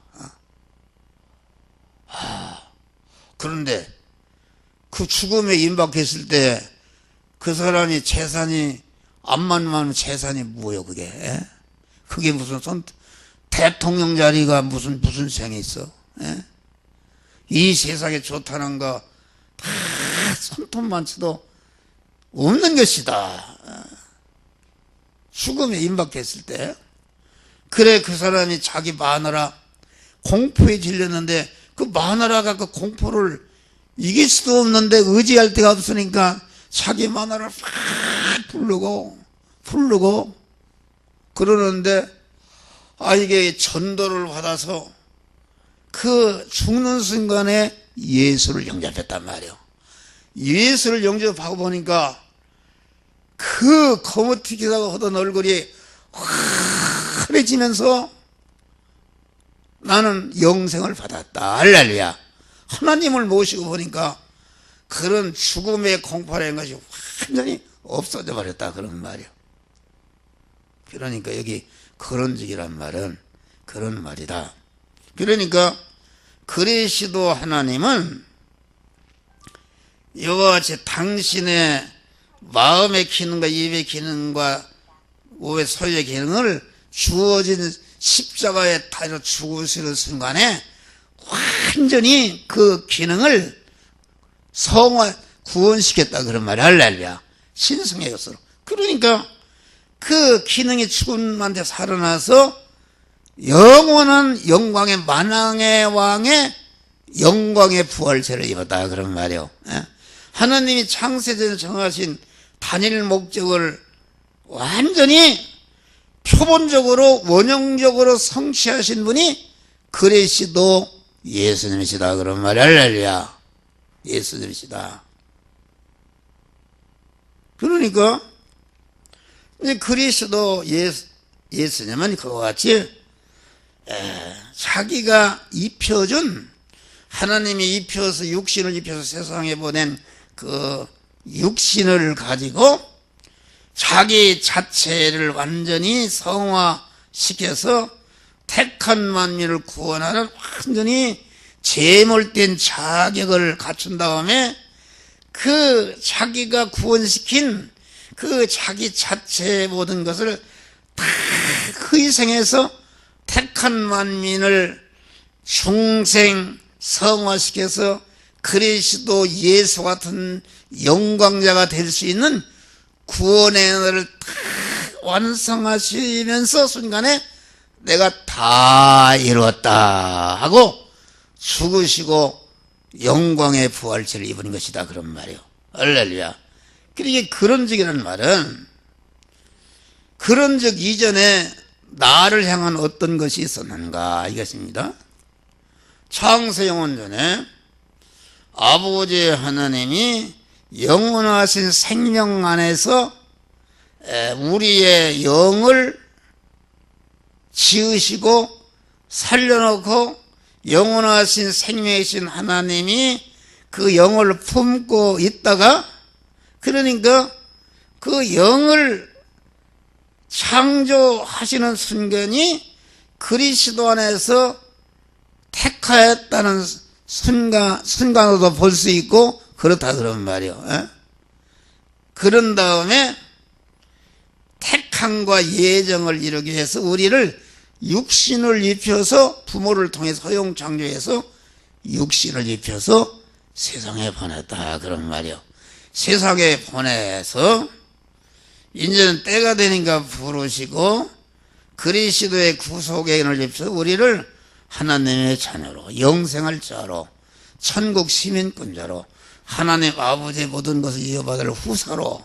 그런데 그 죽음에 임박했을 때 그 사람이 재산이 암만 많은 재산이 뭐예요 그게? 그게 무슨 대통령 자리가 무슨 생이 있어? 이 세상에 좋다는 거 다 손톱만 쳐도 없는 것이다. 죽음에 임박했을 때. 그래 그 사람이 자기 마누라 공포에 질렸는데 그 마누라가 그 공포를 이길 수도 없는데 의지할 데가 없으니까 자기 마누라를 팍 부르고 그러는데 이게 전도를 받아서 그 죽는 순간에 예수를 영접했단 말이에요. 예수를 영접하고 보니까 그 거머튀기다가 하던 얼굴이 환해지면서 나는 영생을 받았다. 할렐루야. 하나님을 모시고 보니까 그런 죽음의 공포라는 것이 완전히 없어져 버렸다 그런 말이에요. 그러니까 여기 거론직이란 말은 그런 말이다. 그러니까 그리스도 하나님은 이와 같이 당신의 마음의 기능과 입의 기능과 오의 소의 기능을 주어진 십자가에 달려 죽으시는 순간에 완전히 그 기능을 구원시켰다 그런 말이야. 할렐루야. 신성의 것으로. 그러니까 그 기능이 죽음한테 살아나서 영원한 영광의 만왕의 왕의 영광의 부활체를 입었다 그런 말이에요. 하나님이 창세전에 정하신 단일 목적을 완전히 표본적으로 원형적으로 성취하신 분이 그리스도 예수님이시다 그런 말이 할렐루야. 예수님이시다. 그러니까 이제 그리스도 예수님은 그와 같이 자기가 입혀준, 하나님이 입혀서 육신을 입혀서 세상에 보낸 그 육신을 가지고 자기 자체를 완전히 성화시켜서 택한 만민을 구원하는 완전히 제물된 자격을 갖춘 다음에 그 자기가 구원시킨 그 자기 자체의 모든 것을 다 희생해서 택한 만민을 중생 성화시켜서 그리스도 예수 같은 영광자가 될 수 있는 구원의 은혜를 다 완성하시면서 순간에 내가 다 이루었다 하고 죽으시고 영광의 부활체를 입은 것이다 그런 말이에요. 할렐루야. 그러니까 그런즉이라는 말은 그런즉 이전에 나를 향한 어떤 것이 있었는가 이것입니다. 창세영원전에 아버지 하나님이 영원하신 생명 안에서 우리의 영을 지으시고 살려놓고 영원하신 생명이신 하나님이 그 영을 품고 있다가, 그러니까 그 영을 창조하시는 순간이 그리스도 안에서 택하였다는 순간으로도 볼 수 있고 그렇다 그런 말이요. 그런 다음에 택함과 예정을 이루기 위해서 우리를 육신을 입혀서 부모를 통해서 허용 창조해서 육신을 입혀서 세상에 보냈다 그런 말이요. 세상에 보내서 이제는 때가 되니까 부르시고 그리스도의 구속의 은을 입혀서 우리를 하나님의 자녀로, 영생할 자로, 천국 시민권자로, 하나님 아버지의 모든 것을 이어받을 후사로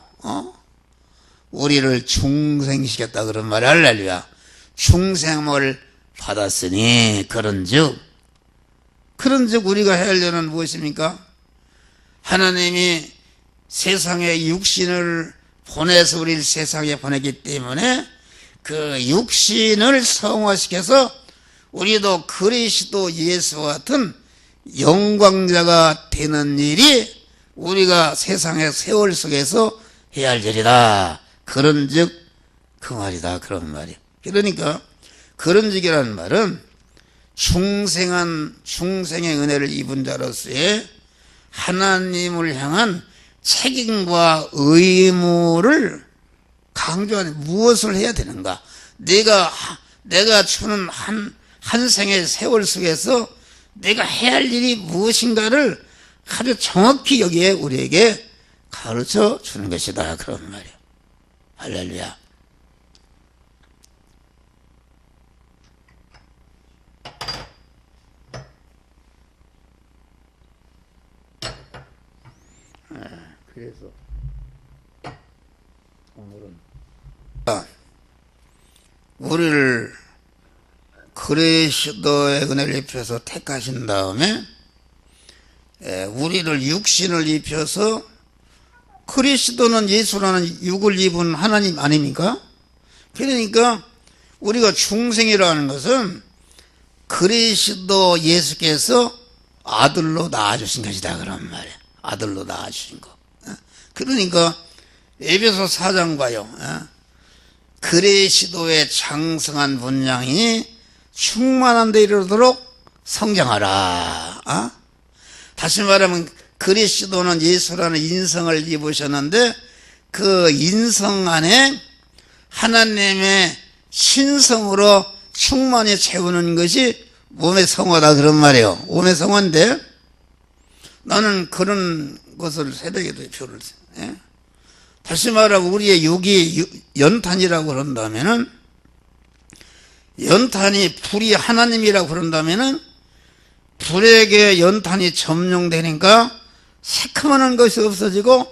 우리를 중생시켰다 그런 말이 할렐루야. 중생을 받았으니 그런즉 우리가 해야 할 일은 무엇입니까? 하나님이 세상에 육신을 보내서 우리를 세상에 보내기 때문에 그 육신을 성화시켜서 우리도 그리스도 예수와 같은 영광자가 되는 일이 우리가 세상의 세월 속에서 해야 할 일이다. 그런즉 그 말이다 그런 말이에요. 그러니까 그런즉이라는 말은 중생의 은혜를 입은 자로서의 하나님을 향한 책임과 의무를 강조하는, 무엇을 해야 되는가? 내가 주는 한 생의 세월 속에서 내가 해야 할 일이 무엇인가를 아주 정확히 여기에 우리에게 가르쳐 주는 것이다 그런 말이에요. 할렐루야. 그래서 오늘은 우리를 그리스도의 은혜를 입혀서 택하신 다음에 우리를 육신을 입혀서, 그리스도는 예수라는 육을 입은 하나님 아닙니까? 그러니까 우리가 중생이라는 것은 그리스도 예수께서 아들로 낳아주신 것이다 그런 말이에요. 아들로 낳아주신 거. 그러니까 에베소 4장 봐요. 그리스도의 장성한 분량이 충만한 데 이르도록 성장하라. 다시 말하면 그리스도는 예수라는 인성을 입으셨는데 그 인성 안에 하나님의 신성으로 충만히 채우는 것이 몸의 성화다 그런 말이에요. 몸의 성화인데 나는 그런 것을 새벽에도 표를 써요. 다시 말하면 우리의 육이 연탄이라고 그런다면은, 연탄이 불이 하나님이라고 그런다면은 불에게 연탄이 점용되니까 새카만 것이 없어지고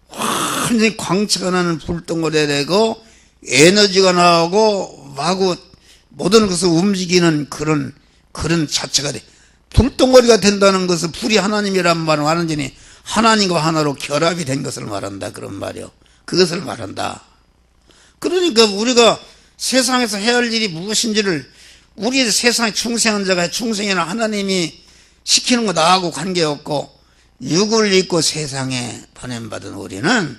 완전히 광채가 나는 불덩어리가 되고 에너지가 나오고 마구 모든 것을 움직이는 그런 자체가 돼. 불덩어리가 된다는 것은 불이 하나님이란 말은 완전히 하나님과 하나로 결합이 된 것을 말한다 그런 말이요. 그것을 말한다. 그러니까 우리가 세상에서 해야 할 일이 무엇인지를 우리 세상에 충성한 자가 충성이나 하나님이 시키는 거 나하고 관계없고 육을 입고 세상에 보냄받은 우리는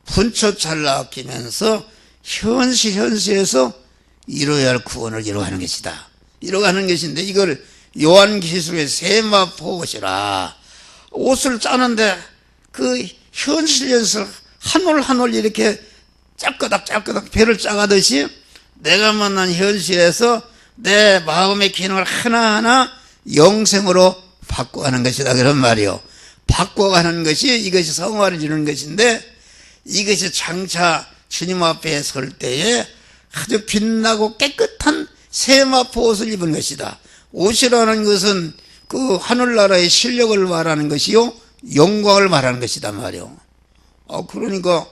분초찰나 아끼면서 현시에서 이루어야 할 구원을 이루어가는 것이다. 이루어가는 것인데 이걸 요한계시록의 세마포옷이라 옷을 짜는데 그 현실에서 한 올 한 올 이렇게 짝끄닥 배를 짜가듯이 내가 만난 현실에서 내 마음의 기능을 하나하나 영생으로 바꿔가는 것이다 그런 말이요. 바꿔가는 것이 이것이 성화를 이루는 것인데 이것이 장차 주님 앞에 설 때에 아주 빛나고 깨끗한 세마포 옷을 입은 것이다. 옷이라는 것은 그 하늘나라의 실력을 말하는 것이요 영광을 말하는 것이다 말이요. 그러니까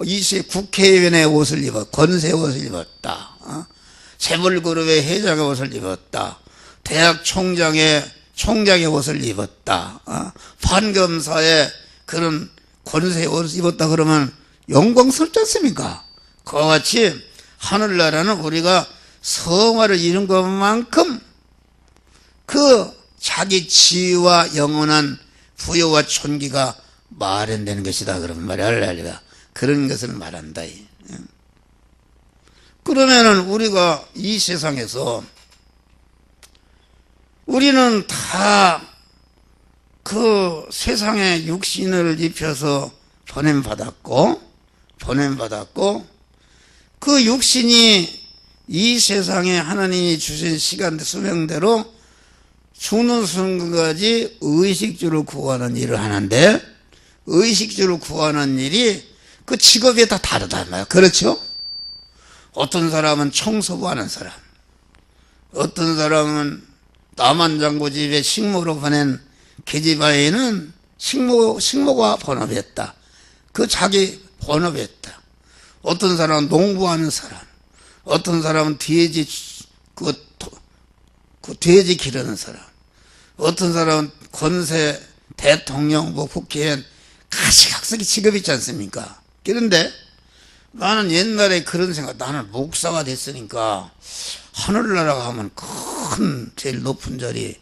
이세 국회의원의 옷을 입었다. 권세 옷을 입었다. 재벌그룹의 회장의 옷을 입었다. 대학 총장의 옷을 입었다. 판검사의 그런 권세 옷을 입었다 그러면 영광스럽지 않습니까? 그와 같이 하늘나라는 우리가 성화를 이룬 것만큼 그 자기 지위와 영원한 부여와 존귀가 마련되는 것이다 그런 말이야. 할렐루야. 그런 것을 말한다. 그러면은 우리가 이 세상에서 우리는 다 그 세상에 육신을 입혀서 보냄받았고 그 육신이 이 세상에 하나님이 주신 시간 수명대로 죽는 순간까지 의식주를 구하는 일을 하는데 의식주를 구하는 일이 그 직업이 다 다르단 말이에요. 그렇죠? 어떤 사람은 청소부 하는 사람, 어떤 사람은 남한장구 집에 식모로 보낸 계집아이는 식모가 본업했다. 그 자기 본업했다. 어떤 사람은 농부하는 사람, 어떤 사람은 돼지 기르는 사람, 어떤 사람은 권세 대통령부 국회의원 가시각색의 직업이 있지 않습니까? 그런데 나는 옛날에 그런 생각, 나는 목사가 됐으니까 하늘나라 가면 큰 제일 높은 자리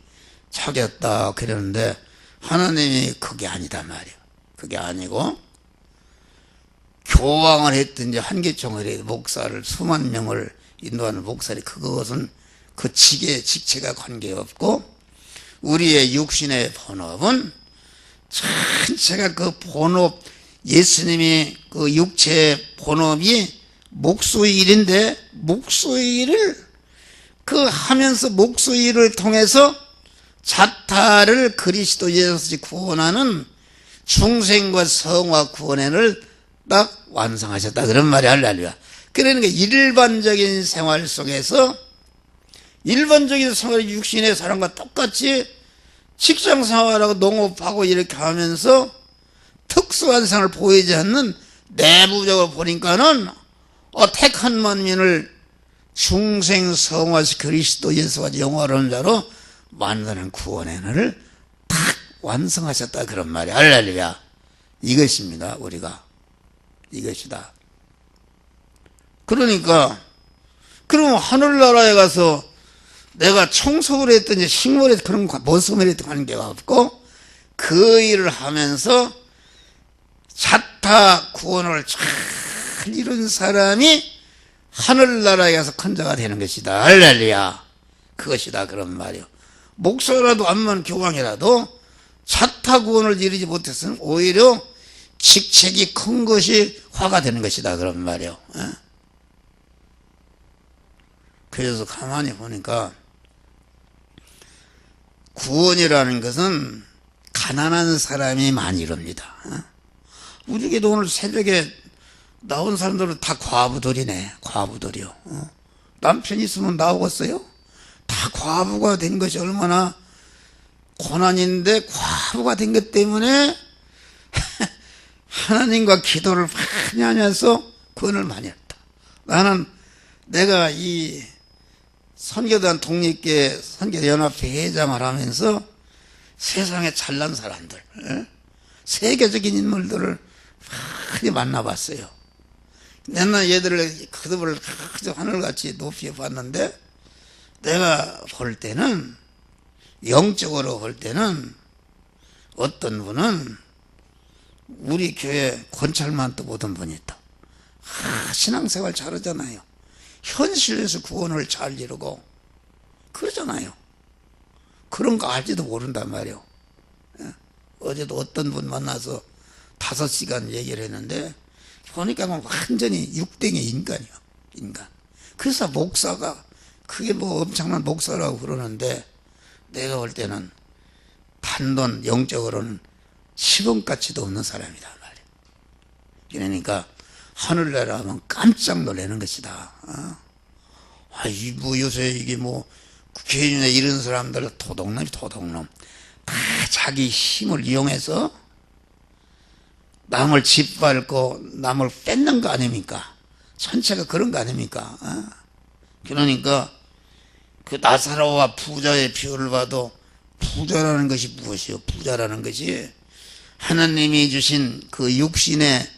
차겠다 그러는데 하나님이 그게 아니다 말이에요. 그게 아니고 교황을 했든지 한계총을 해 목사를 수만 명을 인도하는 목사리 그것은 그 직체가 관계없고 우리의 육신의 본업은 전체가 그 본업 예수님이 그 육체의 본업이 목수일인데 목수일을 그 하면서 목수일을 통해서 자타를 그리스도 예수 구원하는 중생과 성화 구원을 딱 완성하셨다 그런 말이 할렐루야. 그러니까 일반적인 생활 속에서 일반적인 생활 육신의 사람과 똑같이 직장 생활하고 농업하고 이렇게 하면서 특수한 생활을 보이지 않는 내부적으로 보니까는 택한 만민을 중생 성화시 그리스도 예수와 영화로운 자로 만드는 구원의 은혜를 딱 완성하셨다 그런 말이야. 할렐루야. 이것입니다. 우리가 이것이다. 그러니까 그럼 하늘나라에 가서 내가 청소를 했든지 식물에 그런 모습을 했든 관계가 없고 그 일을 하면서 자타 구원을 잘 이룬 사람이 하늘나라에 가서 큰 자가 되는 것이다. 할렐루야. 그것이다 그런 말이요. 목사라도 암만 교황이라도 자타 구원을 이루지 못했으면 오히려 직책이 큰 것이 화가 되는 것이다 그런 말이요. 그래서 가만히 보니까 구원이라는 것은 가난한 사람이 많이 이룹니다. 우리에게도 오늘 새벽에 나온 사람들은 다 과부들이네. 과부들이요. 남편 있으면 나오겠어요? 다 과부가 된 것이 얼마나 고난인데 바보가 된 것 때문에 하나님과 기도를 많이 하면서 구원을 많이 했다. 나는 내가 이 선교단 독립계 선교연합회 회장을 하면서 세상에 잘난 사람들, 세계적인 인물들을 많이 만나봤어요. 맨날 얘들을 그들을 아주 하늘같이 높이 봤는데 내가 볼 때는 영적으로 볼 때는 어떤 분은 우리 교회 권찰만도 보던 분이 있다. 신앙생활 잘하잖아요. 현실에서 구원을 잘 이루고 그러잖아요. 그런 거 알지도 모른단 말이에요. 어제도 어떤 분 만나서 5시간 얘기를 했는데 보니까 완전히 육댕이 인간이야. 인간. 그래서 목사가 그게 뭐 엄청난 목사라고 그러는데 내가 볼 때는 단돈 영적으로는 10원 가치도 없는 사람이다 말이야. 그러니까 하늘나라 하면 깜짝 놀라는 것이다. 뭐 요새 이게 뭐 국회의원이나 이런 사람들 도둑놈 다 자기 힘을 이용해서 남을 짓밟고 남을 뺏는 거 아닙니까? 전체가 그런 거 아닙니까? 그러니까 그 나사로와 부자의 비유를 봐도 부자라는 것이 무엇이요? 부자라는 것이 하나님이 주신 그 육신의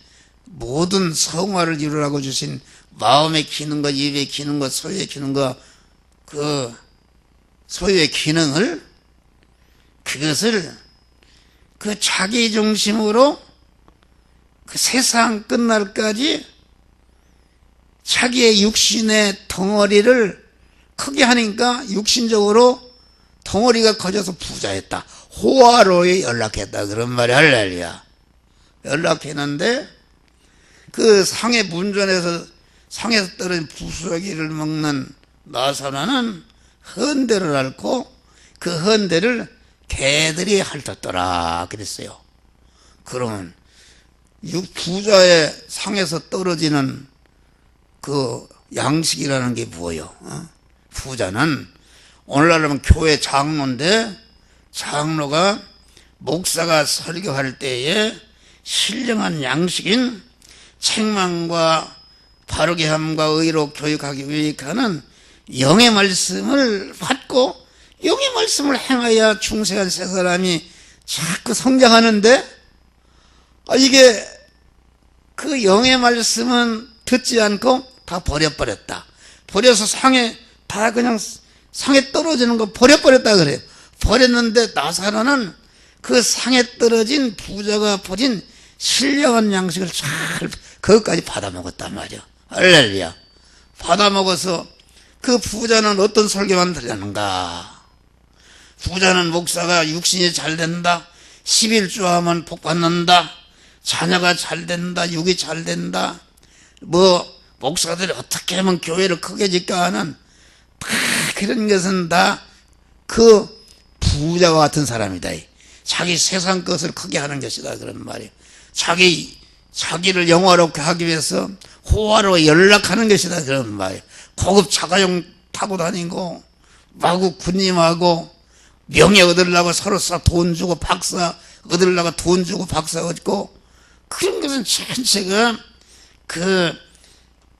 모든 성화를 이루라고 주신 마음에 기는 것, 입에 기는 것, 소유에 기는 것, 그 소유의 기능을 그것을 그 자기 중심으로 그 세상 끝날까지 자기의 육신의 덩어리를 크게 하니까 육신적으로 덩어리가 커져서 부자였다. 호화로에 연락했다. 그런 말이 할렐루야. 연락했는데 그 상해 문전에서 상에서 떨어진 부수기를 먹는 나사로는 헌대를 앓고 그 헌대를 개들이 핥았더라 그랬어요. 그러면 부자의 상에서 떨어지는 그 양식이라는 게 뭐예요? 부자는 오늘날은 교회 장로인데 장로가 목사가 설교할 때에 신령한 양식인 책망과 바르게 함과 의로 교육하기 위해 하는 영의 말씀을 받고 영의 말씀을 행하여 중생한 세 사람이 자꾸 성장하는데 이게 그 영의 말씀은 듣지 않고 다 버려버렸다. 버려서 상에 다 그냥 상에 떨어지는 거 버려버렸다 그래요. 버렸는데 나사로는 그 상에 떨어진 부자가 버린 신령한 양식을 잘 그것까지 받아먹었단 말이야. 할렐루야. 받아먹어서 그 부자는 어떤 설교만 들렸는가? 부자는 목사가 육신이 잘 된다, 11조 하면 복 받는다, 자녀가 잘 된다, 육이 잘 된다, 뭐 목사들이 어떻게 하면 교회를 크게 짓까 하는 다 그런 것은 다 그 부자와 같은 사람이다. 자기 세상 것을 크게 하는 것이다. 그런 말이에요. 자기를 영화롭게 하기 위해서 호화로 연락하는 것이다. 그런 말이에요. 고급 자가용 타고 다니고 마구 군림하고 명예 얻으려고 서로 돈 주고 박사 얻으려고 돈 주고 박사 얻고 그런 것은 전체가 그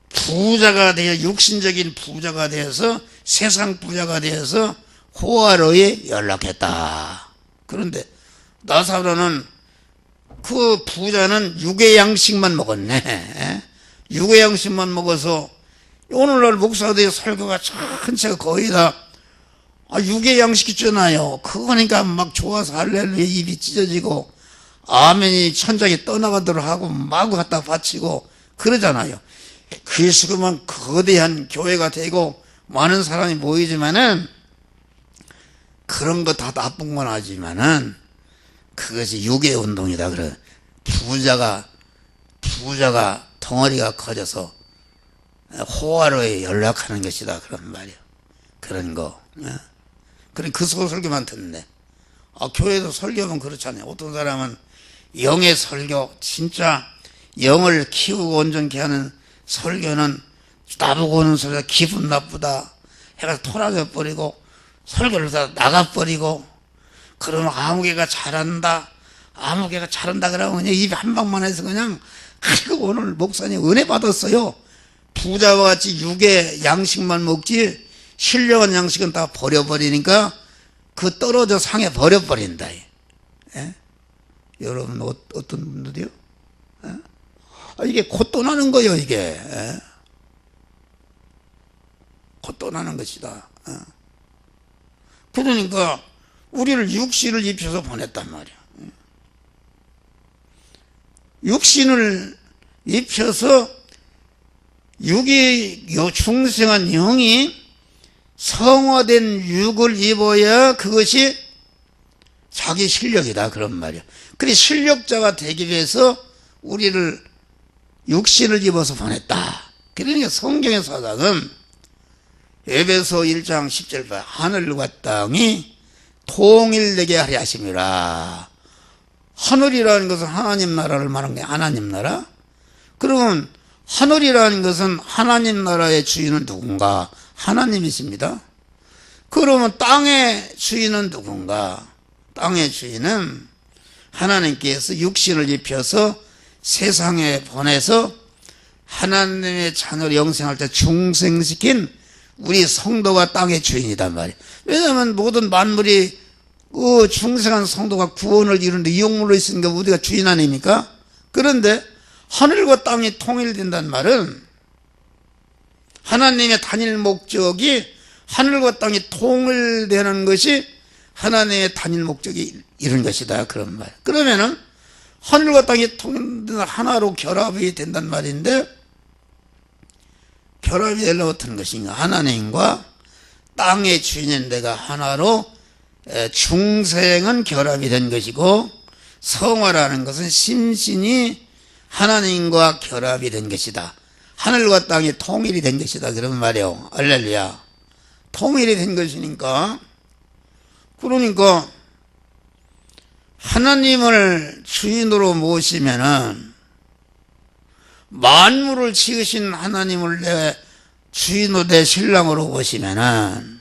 부자가 되어 육신적인 부자가 되어서 세상 부자가 되어서 호화로에 연락했다. 그런데 나사로는 그 부자는 육의 양식만 먹었네. 육의 양식만 먹어서 오늘날 목사들의 설교가 전체가 거의 다 육의 양식 있잖아요. 그거니까 막 좋아서 할렐루야 입이 찢어지고 아멘이 천장에 떠나가도록 하고 마구 갖다 바치고 그러잖아요. 그래서 그만 거대한 교회가 되고 많은 사람이 모이지만은 그런 거 다 나쁜 건 아니지만은 그것이 육의 운동이다. 그래. 부자가 덩어리가 커져서 호화로에 연락하는 것이다. 그런 말이야. 그런 거. 그래 그 설교만 듣네. 교회도 설교하면 그렇잖아요. 어떤 사람은 영의 설교, 진짜 영을 키우고 온전케 하는 설교는 나보고 오는 소리가 기분 나쁘다 해가지고 토라져 버리고 설교를 다 나가버리고 그러면 아무개가 잘한다, 아무개가 잘한다 그러면 그냥 입 한 방만 해서 그냥 아이고 오늘 목사님 은혜 받았어요. 부자와 같이 육의 양식만 먹지 신령한 양식은 다 버려버리니까 그 떨어져 상해 버려버린다. 예? 여러분 어떤 분들이요? 예? 이게 곧 떠나는 거예요. 이게 예? 곧 떠나는 것이다. 예? 그러니까 우리를 육신을 입혀서 보냈단 말이야. 육신을 입혀서 육이 중생한 영이 성화된 육을 입어야 그것이 자기 실력이다 그런 말이야. 그래 실력자가 되기 위해서 우리를 육신을 입어서 보냈다. 그러니까 성경의 사상은 에베소 1장 10절 하늘과 땅이 통일되게 하려 하심이라. 하늘이라는 것은 하나님 나라를 말하는 게 하나님 나라? 그러면 하늘이라는 것은 하나님 나라의 주인은 누군가? 하나님이십니다. 그러면 땅의 주인은 누군가? 땅의 주인은 하나님께서 육신을 입혀서 세상에 보내서 하나님의 자녀를 영생할 때 중생시킨 우리 성도가 땅의 주인이단 말이에요. 왜냐하면 모든 만물이 중생한 성도가 구원을 이루는데 이용물로 있으니까 우리가 주인 아닙니까? 그런데 하늘과 땅이 통일된다는 말은 하나님의 단일 목적이 하늘과 땅이 통일되는 것이 하나님의 단일 목적이 이런 것이다 그런 말. 그러면은 하늘과 땅이 통일되는 하나로 결합이 된단 말인데 결합이 되려고 하는 것인가? 하나님과 땅의 주인인 내가 하나로 중생은 결합이 된 것이고 성화라는 것은 심신이 하나님과 결합이 된 것이다. 하늘과 땅이 통일이 된 것이다 그런 말이에요. 할렐루야. 통일이 된 것이니까 그러니까 하나님을 주인으로 모시면은 만물을 지으신 하나님을 내 주인으로 내 신랑으로 모시면은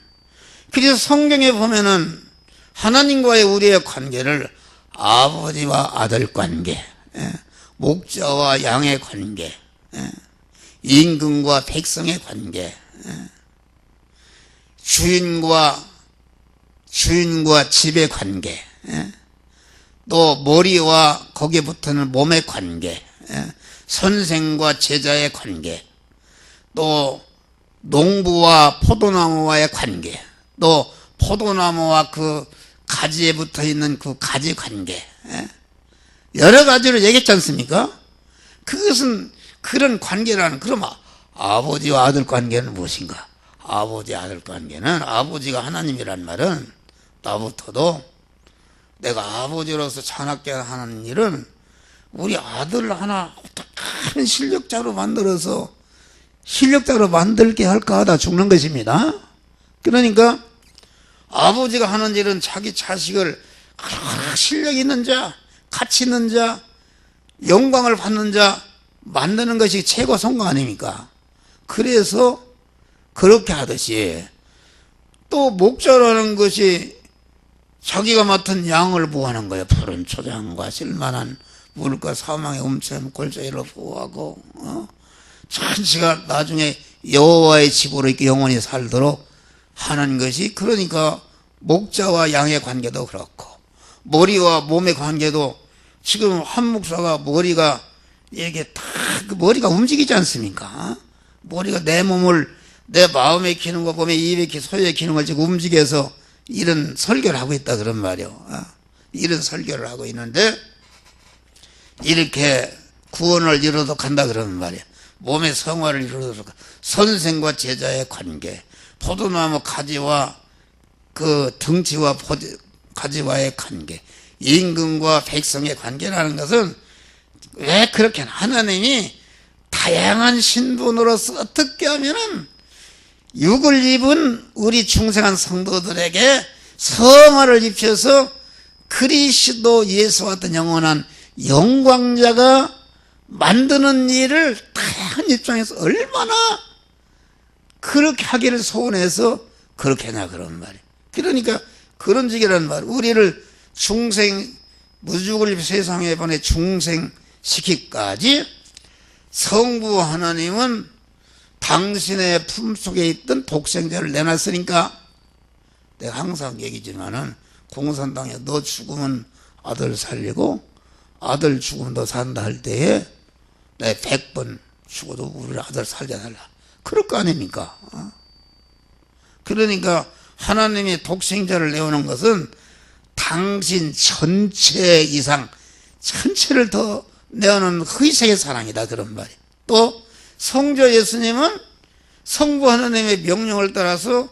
그래서 성경에 보면은 하나님과의 우리의 관계를 아버지와 아들 관계, 목자와 양의 관계, 임금과 백성의 관계, 주인과 집의 관계, 또 머리와 거기에 붙는 몸의 관계, 선생과 제자의 관계, 또 농부와 포도나무와의 관계, 또 포도나무와 그 가지에 붙어 있는 그 가지 관계, 여러 가지로 얘기했지 않습니까? 그것은 그런 관계라는, 그럼 아버지와 아들 관계는 무엇인가? 아버지 아들 관계는, 아버지가 하나님이란 말은 나부터도 내가 아버지로서 자나게 하는 일은 우리 아들 하나 큰 실력자로 만들게 할까 하다 죽는 것입니다. 그러니까 아버지가 하는 일은 자기 자식을 실력 있는 자, 가치 있는 자, 영광을 받는 자 만드는 것이 최고 성공 아닙니까? 그래서 그렇게 하듯이 또 목자라는 것이 자기가 맡은 양을 보호하는 거예요. 푸른 초장과 쓸만한 물과 사망의 음침 골짜기로 보호하고 천지가 나중에 여호와의 집으로 이렇게 영원히 살도록 하는 것이, 그러니까 목자와 양의 관계도 그렇고 머리와 몸의 관계도, 지금 한 목사가 머리가 이게 다 머리가 움직이지 않습니까? 머리가 내 몸을, 내 마음에 키는 거 보면 입에 키, 소에 키는 걸 지금 움직여서 이런 설교를 하고 있다 그런 말이요. 이런 설교를 하고 있는데 이렇게 구원을 이루도록 간다 그러는 말이야. 몸의 성화를 이루도록, 선생과 제자의 관계, 포도나무 가지와 그 덩치와 가지와의 관계, 임금과 백성의 관계라는 것은 왜 그렇게 하나님이 다양한 신분으로서 어떻게 하면은 육을 입은 우리 중생한 성도들에게 성화를 입혀서 그리스도 예수와 같은 영원한 영광자가 만드는 일을 다양한 입장에서 얼마나 그렇게 하기를 소원해서 그렇게 하냐 그런 말이에요. 그러니까 그런 직이라는 말, 우리를 중생 무죽을 세상에 보내 중생시키기까지 성부 하나님은 당신의 품속에 있던 독생자를 내놨으니까, 내가 항상 얘기지만은 공산당에 너 죽으면 아들 살리고 아들 죽으면 너 산다 할 때에 내 100번 죽어도 우리 아들 살려달라 그럴 거 아닙니까? 그러니까 하나님이 독생자를 내오는 것은 당신 전체 이상 전체를 더 내오는 희생의 사랑이다 그런 말이에요. 또 성자 예수님은 성부 하나님의 명령을 따라서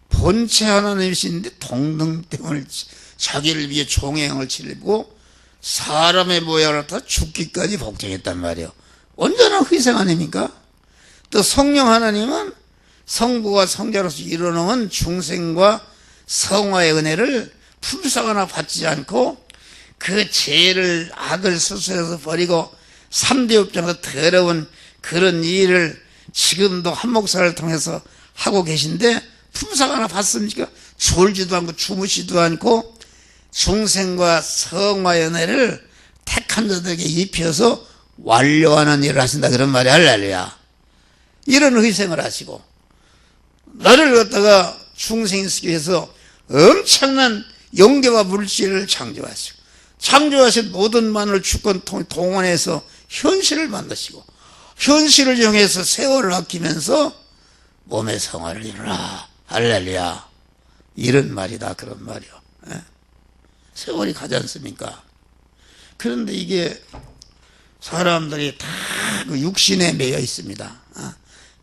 본체 하나님이신데 동등됨을 자기를 위해 종행을 치르고 사람의 모양을 다 죽기까지 복종했단 말이에요. 온전한 희생 아닙니까? 또 성령 하나님은 성부와 성자로서 이루어놓은 중생과 성화의 은혜를 품삯 받지 않고 그 죄를 악을 수술해서 버리고 3대 up장에서 더러운 그런 일을 지금도 한 목사를 통해서 하고 계신데 품삯 받습니까? 졸지도 않고 주무시지도 않고 중생과 성화의 은혜를 택한 자들에게 입혀서 완료하는 일을 하신다 그런 말이 할렐루야. 이런 희생을 하시고 나를 갖다가 중생시키기 위해서 엄청난 영계와 물질을 창조하시고 창조하신 모든 만을 주권 동원해서 현실을 만드시고 현실을 이용해서 세월을 아끼면서 몸의 성화를 이루라 할렐루야. 이런 말이다 그런 말이요. 세월이 가지 않습니까? 그런데 이게 사람들이 다 그 육신에 매여 있습니다.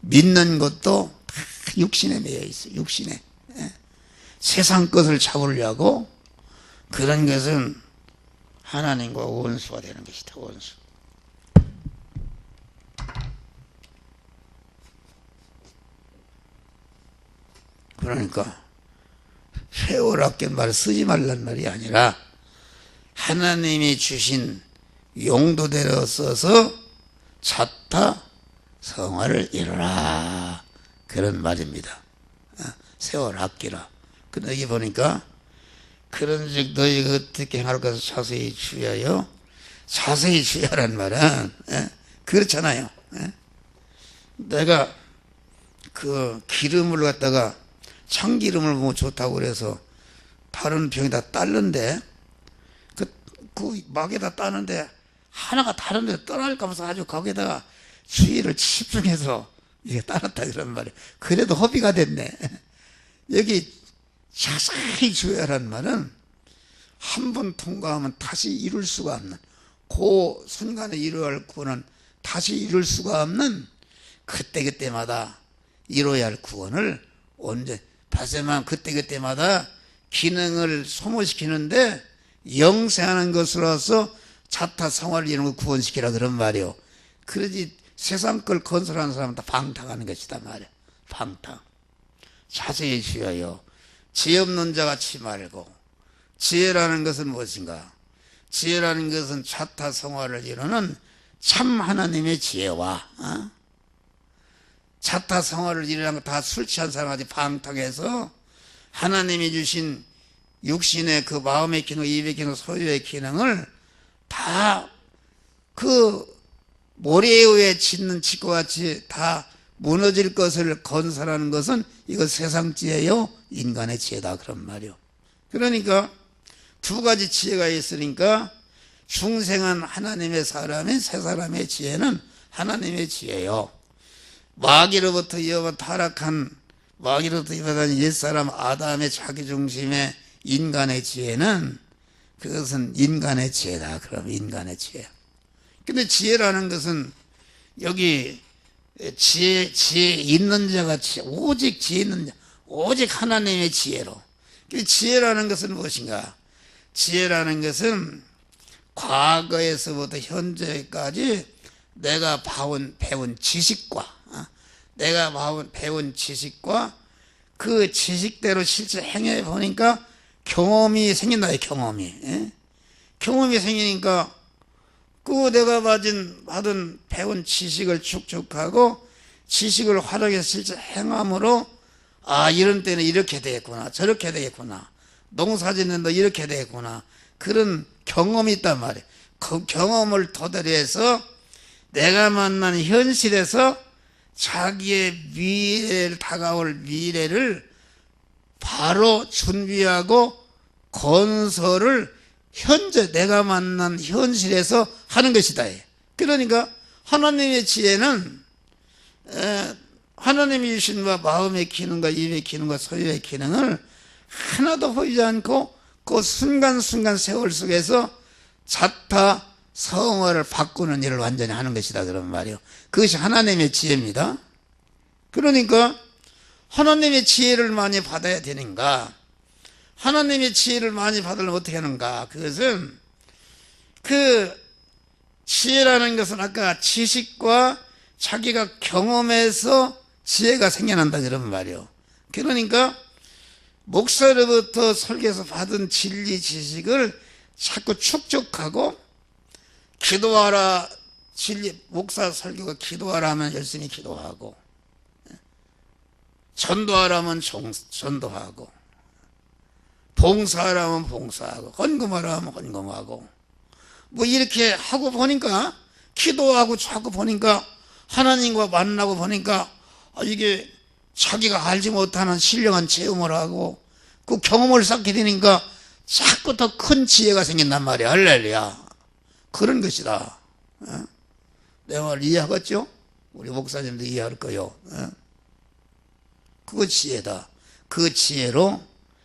믿는 것도 다 육신에 매여 있어요. 육신에. 세상 것을 잡으려고 그런 것은 하나님과 원수가 되는 것이다. 원수. 그러니까 세월 아낀 말을 쓰지 말란 말이 아니라 하나님이 주신 용도대로 써서 자타 성화를 이루라 그런 말입니다. 세월 아끼라. 근데 여기 보니까 그런즉 너희가 어떻게 행할 것을 자세히 주의하여. 자세히 주의하라는 말은 그렇잖아요. 내가 그 기름을 갖다가 참기름을 보면 좋다고 그래서 다른 병에다 따는데 그 막에다 따는데 하나가 다른 데 떠날까 봐서 아주 거기에다가 주의를 집중해서 이게 따랐다 그런 말이에요. 그래도 허비가 됐네. 여기 자세히 주의하라는 말은 한 번 통과하면 다시 이룰 수가 없는, 그 순간에 이루어야 할 구원은 다시 이룰 수가 없는 그때그때마다 이루어야 할 구원을 언제 발생하면 그때그때마다 기능을 소모시키는데 영세하는 것으로서 자타 성화를 이루는 걸 구원시키라 그런 말이요. 그러지 세상 걸 건설하는 사람은 다 방탕하는 것이다 말이야. 방탕. 자세히 주의하여 지혜 없는 자 같이 말고. 지혜라는 것은 무엇인가? 지혜라는 것은 자타 성화를 이루는 참 하나님의 지혜와 자타 성화를 이루는 거 다 술 취한 사람한테 방탕해서 하나님이 주신 육신의 그 마음의 기능, 입의 기능, 소유의 기능을 다 그 모래 위에 짓는 집과 같이 다 무너질 것을 건설하는 것은 이거 세상 지혜요 인간의 지혜다 그런 말이요. 그러니까 두 가지 지혜가 있으니까 중생한 하나님의 사람인 세 사람의 지혜는 하나님의 지혜요. 마귀로부터 이어받은 타락한 마귀로부터 이어받은 옛사람 아담의 자기중심의 인간의 지혜는 그것은 인간의 지혜다. 그럼 인간의 지혜. 근데 지혜라는 것은 여기 지혜 있는 자가 오직 지혜 있는 자, 오직 하나님의 지혜로. 지혜라는 것은 무엇인가? 지혜라는 것은 과거에서부터 현재까지 내가 배운 지식과 내가 배운 지식과 그 지식대로 실제 행해 보니까 경험이 생긴다. 경험이 생기니까 그 내가 받은 배운 지식을 축적하고 지식을 활용해서 실제 행함으로 이런 때는 이렇게 되겠구나, 저렇게 되겠구나, 농사 짓는다 이렇게 되겠구나, 그런 경험이 있단 말이에요. 그 경험을 토대로 해서 내가 만난 현실에서 자기의 미래를, 다가올 미래를 바로 준비하고 건설을 현재 내가 만난 현실에서 하는 것이다. 그러니까 하나님의 지혜는 하나님이 주신 마음의 기능과 입의 기능과 소유의 기능을 하나도 보이지 않고 그 순간순간 세월 속에서 자타 성어를 바꾸는 일을 완전히 하는 것이다, 그런 말이요. 그것이 하나님의 지혜입니다. 그러니까 하나님의 지혜를 많이 받아야 되는가? 하나님의 지혜를 많이 받으려면 어떻게 하는가? 그것은 그 지혜라는 것은 아까 지식과 자기가 경험해서 지혜가 생겨난다, 그런 말이요. 그러니까 목사로부터 설교에서 받은 진리 지식을 자꾸 축적하고 기도하라, 진리 목사 설교가 기도하라 하면 열심히 기도하고, 전도하라면 전도하고, 봉사하라면 봉사하고, 헌금하라면 헌금하고, 뭐 이렇게 하고 보니까, 기도하고 자꾸 보니까 하나님과 만나고 보니까 이게 자기가 알지 못하는 신령한 체험을 하고 그 경험을 쌓게 되니까 자꾸 더 큰 지혜가 생긴단 말이야. 할렐루야. 그런 것이다. 내 말 이해하겠죠? 우리 목사님도 이해할 거요. 그거 지혜다. 그 지혜로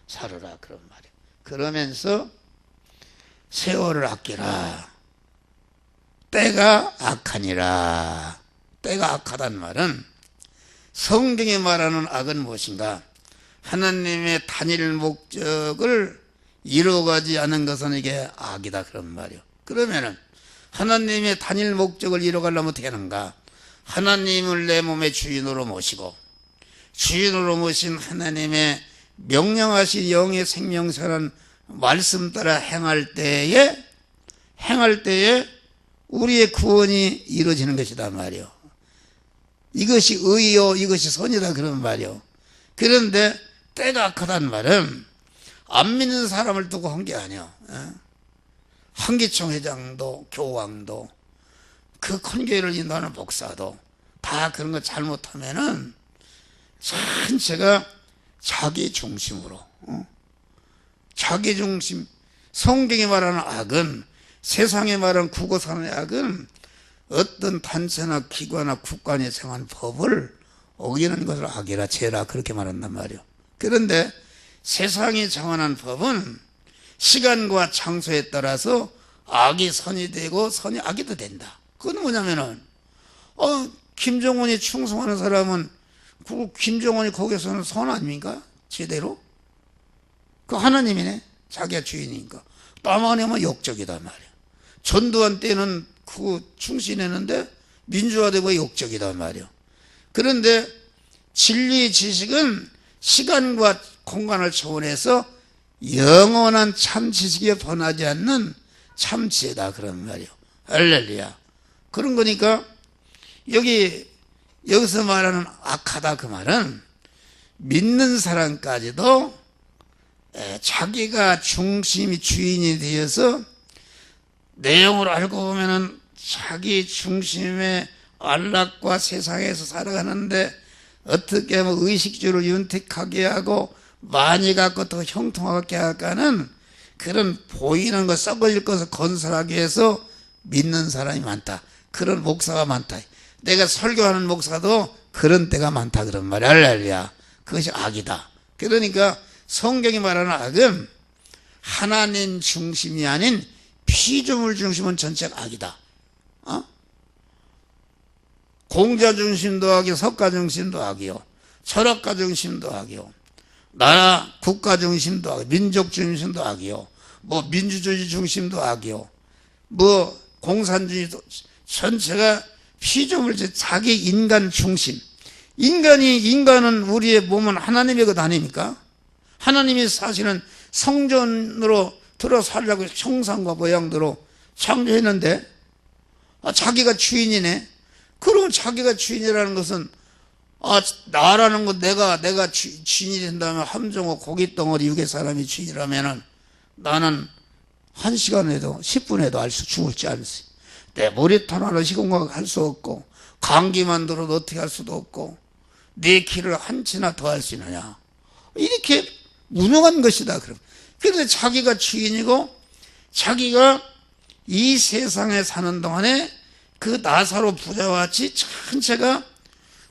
살아라, 그런 말이야. 그러면서 세월을 아끼라. 때가 악하니라. 때가 악하단 말은 성경이 말하는 악은 무엇인가? 하나님의 단일 목적을 이루어가지 않은 것은 이게 악이다, 그런 말이요. 그러면은 하나님의 단일 목적을 이루어가려면 어떻게 하는가? 하나님을 내 몸의 주인으로 모시고 주인으로 모신 하나님의 명령하신 영의 생명사는 말씀 따라 행할 때에 우리의 구원이 이루어지는 것이다 말이요. 이것이 의요, 이것이 선이다, 그런 말이요. 그런데 때가 악하단 말은 안 믿는 사람을 두고 한 게 아니야. 한기총 회장도 교황도 그 큰 교회를 인도하는 목사도 다 그런 거 잘못하면은 전체가 자기 중심으로, 자기 중심. 성경이 말하는 악은, 세상에 말하는 국어사는 악은 어떤 단체나 기관이나 국가에 정한 법을 어기는 것을 악이라, 죄라, 그렇게 말한단 말이에요. 그런데 세상이 정한 법은 시간과 장소에 따라서 악이 선이 되고 선이 악이 된다. 그건 뭐냐면은 김정은이 충성하는 사람은 그 김정은이 거기서는 선 아닙니까? 제대로? 그 하나님이네. 자기가 주인이니까. 나만 하면 역적이단 말이야. 전두환 때는 그 충신했는데 민주화되고 역적이단 말이야. 그런데 진리 지식은 시간과 공간을 초월해서 영원한 참 지식에 번하지 않는 참 지혜다, 그런 말이요. 할렐루야. 그런 거니까 여기서 말하는 악하다, 그 말은 믿는 사람까지도 자기가 중심이 주인이 되어서 내용을 알고 보면은 자기 중심의 안락과 세상에서 살아가는데 어떻게 하면 의식주를 윤택하게 하고 많이 갖고 더 형통하게 할까는 그런 보이는 것, 썩어질 것을 건설하기 위해서 믿는 사람이 많다. 그런 목사가 많다. 내가 설교하는 목사도 그런 때가 많다, 그런 말이야. 할렐루야. 그것이 악이다. 그러니까 성경이 말하는 악은 하나님 중심이 아닌 피조물 중심은 전체가 악이다. 공자 중심도 악이요, 석가 중심도 악이요, 철학가 중심도 악이요, 나라 국가 중심도 악이요, 민족 중심도 악이요, 뭐 민주주의 중심도 악이요, 뭐 공산주의도, 전체가 피조물, 자기 인간 중심. 인간은 우리의 몸은 하나님의 것 아닙니까? 하나님이 사실은 성전으로 들어 살려고 형상과 모양대로 창조했는데 자기가 주인이네. 그러면 자기가 주인이라는 것은 나라는 것, 내가 주인이 된다면 함정호 고깃덩어리 육의 사람이 주인이라면은 나는 1시간에도 10분에도 알 수 죽을지 않지. 내 머리털 하나 시공할 수 없고 감기만 들어도 어떻게 할 수도 없고 내 길을 한치나 더 할 수 있느냐. 이렇게 무능한 것이다. 그런데 자기가 주인이고 자기가 이 세상에 사는 동안에 그 나사로 부자와 같이 전체가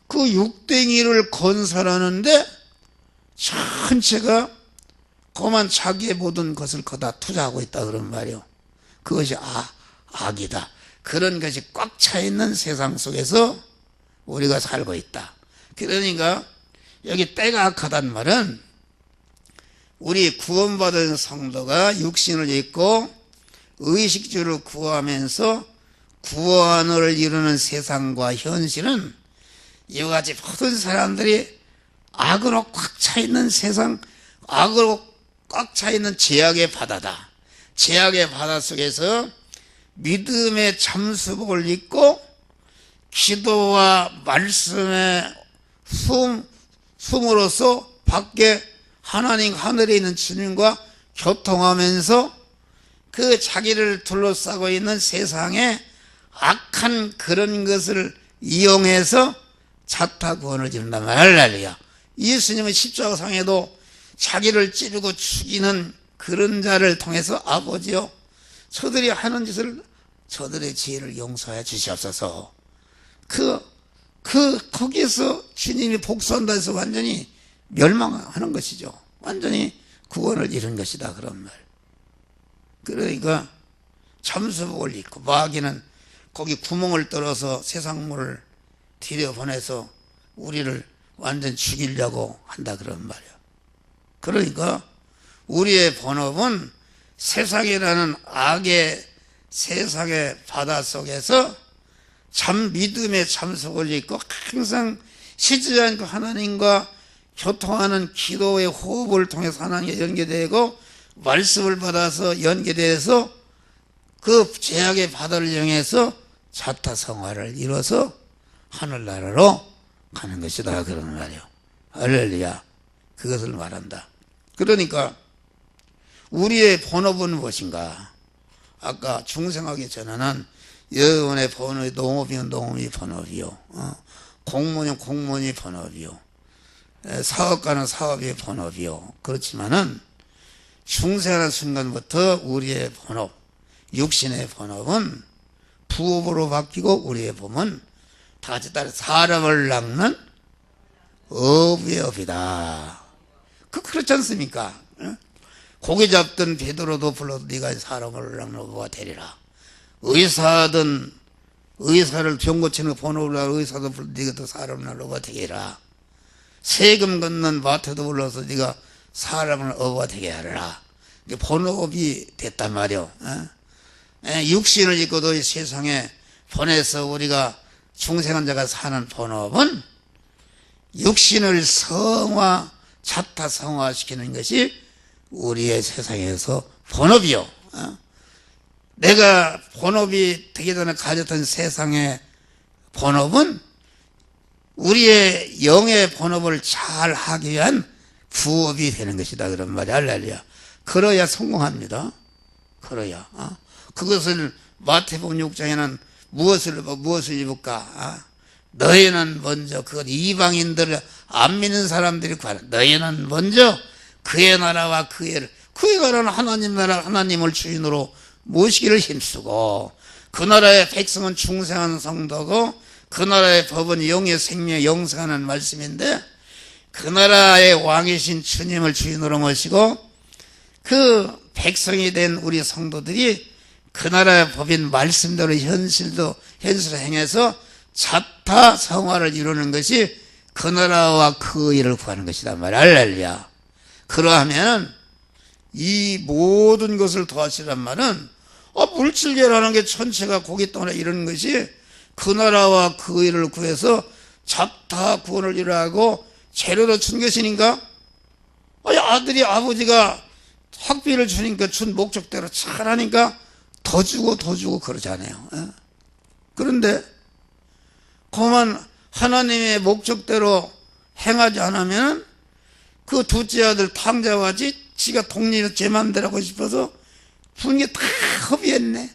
그 육댕이를 건설하는데 전체가 그만 자기의 모든 것을 거다 투자하고 있다 그런 말이요. 그것이 악이다. 그런 것이 꽉 차 있는 세상 속에서 우리가 살고 있다. 그러니까 여기 때가 악하단 말은 우리 구원받은 성도가 육신을 입고 의식주를 구하면서 구원을 이루는 세상과 현실은 이와 같이 모든 사람들이 악으로 꽉 차 있는 세상, 악으로 꽉 차 있는 죄악의 바다다. 죄악의 바다 속에서 믿음의 참수복을 입고 기도와 말씀의 숨으로써 밖에 하나님 하늘에 있는 주님과 교통하면서 그 자기를 둘러싸고 있는 세상에 악한 그런 것을 이용해서 자타 구원을 이룬단 말이야. 예수님은 십자가상에도 자기를 찌르고 죽이는 그런 자를 통해서 아버지여 저들이 하는 짓을 저들의 죄를 용서해 주시옵소서. 거기에서 주님이 복수한다 해서 완전히 멸망하는 것이죠. 완전히 구원을 이룬 것이다 그런 말. 그러니까 참수복을 입고 마귀는 거기 구멍을 뚫어서 세상물을 들여보내서 우리를 완전 죽이려고 한다 그런 말이야. 그러니까 우리의 본업은 세상이라는 악의 세상의 바다 속에서 참 믿음의 참석을 입고 항상 쉬지 않고 하나님과 교통하는 기도의 호흡을 통해서 하나님과 연계되고 말씀을 받아서 연계돼서 그 죄악의 바다를 이용해서 자타성화를 이뤄서 하늘나라로 가는 것이다 그런 말이요. 할렐루야. 그것을 말한다. 그러니까 우리의 본업은 무엇인가? 아까 중생하기 전에는 여러분의 본업이 농업이면 농업이 본업이요, 공무원이면 공무원이 본업이요, 사업가는 사업이 본업이요. 그렇지만은 중생하는 순간부터 우리의 본업, 육신의 본업은 부업으로 바뀌고 우리의 본업은 다 같이 따라 사람을 낚는 어부의 업이다. 그렇지 않습니까? 고기 잡던 베드로도 불러도 네가 사람을 낚는 어부가 되리라. 의사든 의사를 병 고치는 본업을 하고 의사도 불러도 네가 또 사람을 낚는 어부가 되리라. 세금 걷는 마태도 불러서 네가 사람을 어부가 되게 하라. 본업이 됐단 말이오. 육신을 입고도 이 세상에 보내서 우리가 중생한 자가 사는 본업은 육신을 자타 성화시키는 것이 우리의 세상에서 본업이요. 내가 본업이 되기 전에 가졌던 세상의 본업은 우리의 영의 본업을 잘 하기 위한 부업이 되는 것이다 그런 말이 할렐루야. 그래야 성공합니다. 그래야. 그것을 마태복음 6장에는 무엇을 입을까? 너희는 먼저 그것 이방인들을 안 믿는 사람들이 구하라. 너희는 먼저 그의 나라와 그의 나라는 하나님 나라 하나님을 주인으로 모시기를 힘쓰고 그 나라의 백성은 중생한 성도고 그 나라의 법은 영의 생명 영생하는 말씀인데 그 나라의 왕이신 주님을 주인으로 모시고 그 백성이 된 우리 성도들이 그 나라의 법인 말씀대로 현실을 행해서 자타 성화를 이루는 것이 그 나라와 그 일을 구하는 것이다 말이야. 할렐루야. 그러하면 이 모든 것을 도와주란 말은 물질계라는 게 전체가 고기 떠나 이런 것이 그 나라와 그 일을 구해서 자타 구원을 이루고 재료로 준 것이니까 아들이 아버지가 학비를 주니까 준 목적대로 잘하니까 더 주고 그러잖아요. 그런데 그만 하나님의 목적대로 행하지 않으면 그 둘째 아들 탕자와 같이 지가 독립을 제 맘대로 하고 싶어서 분위기 다 허비했네.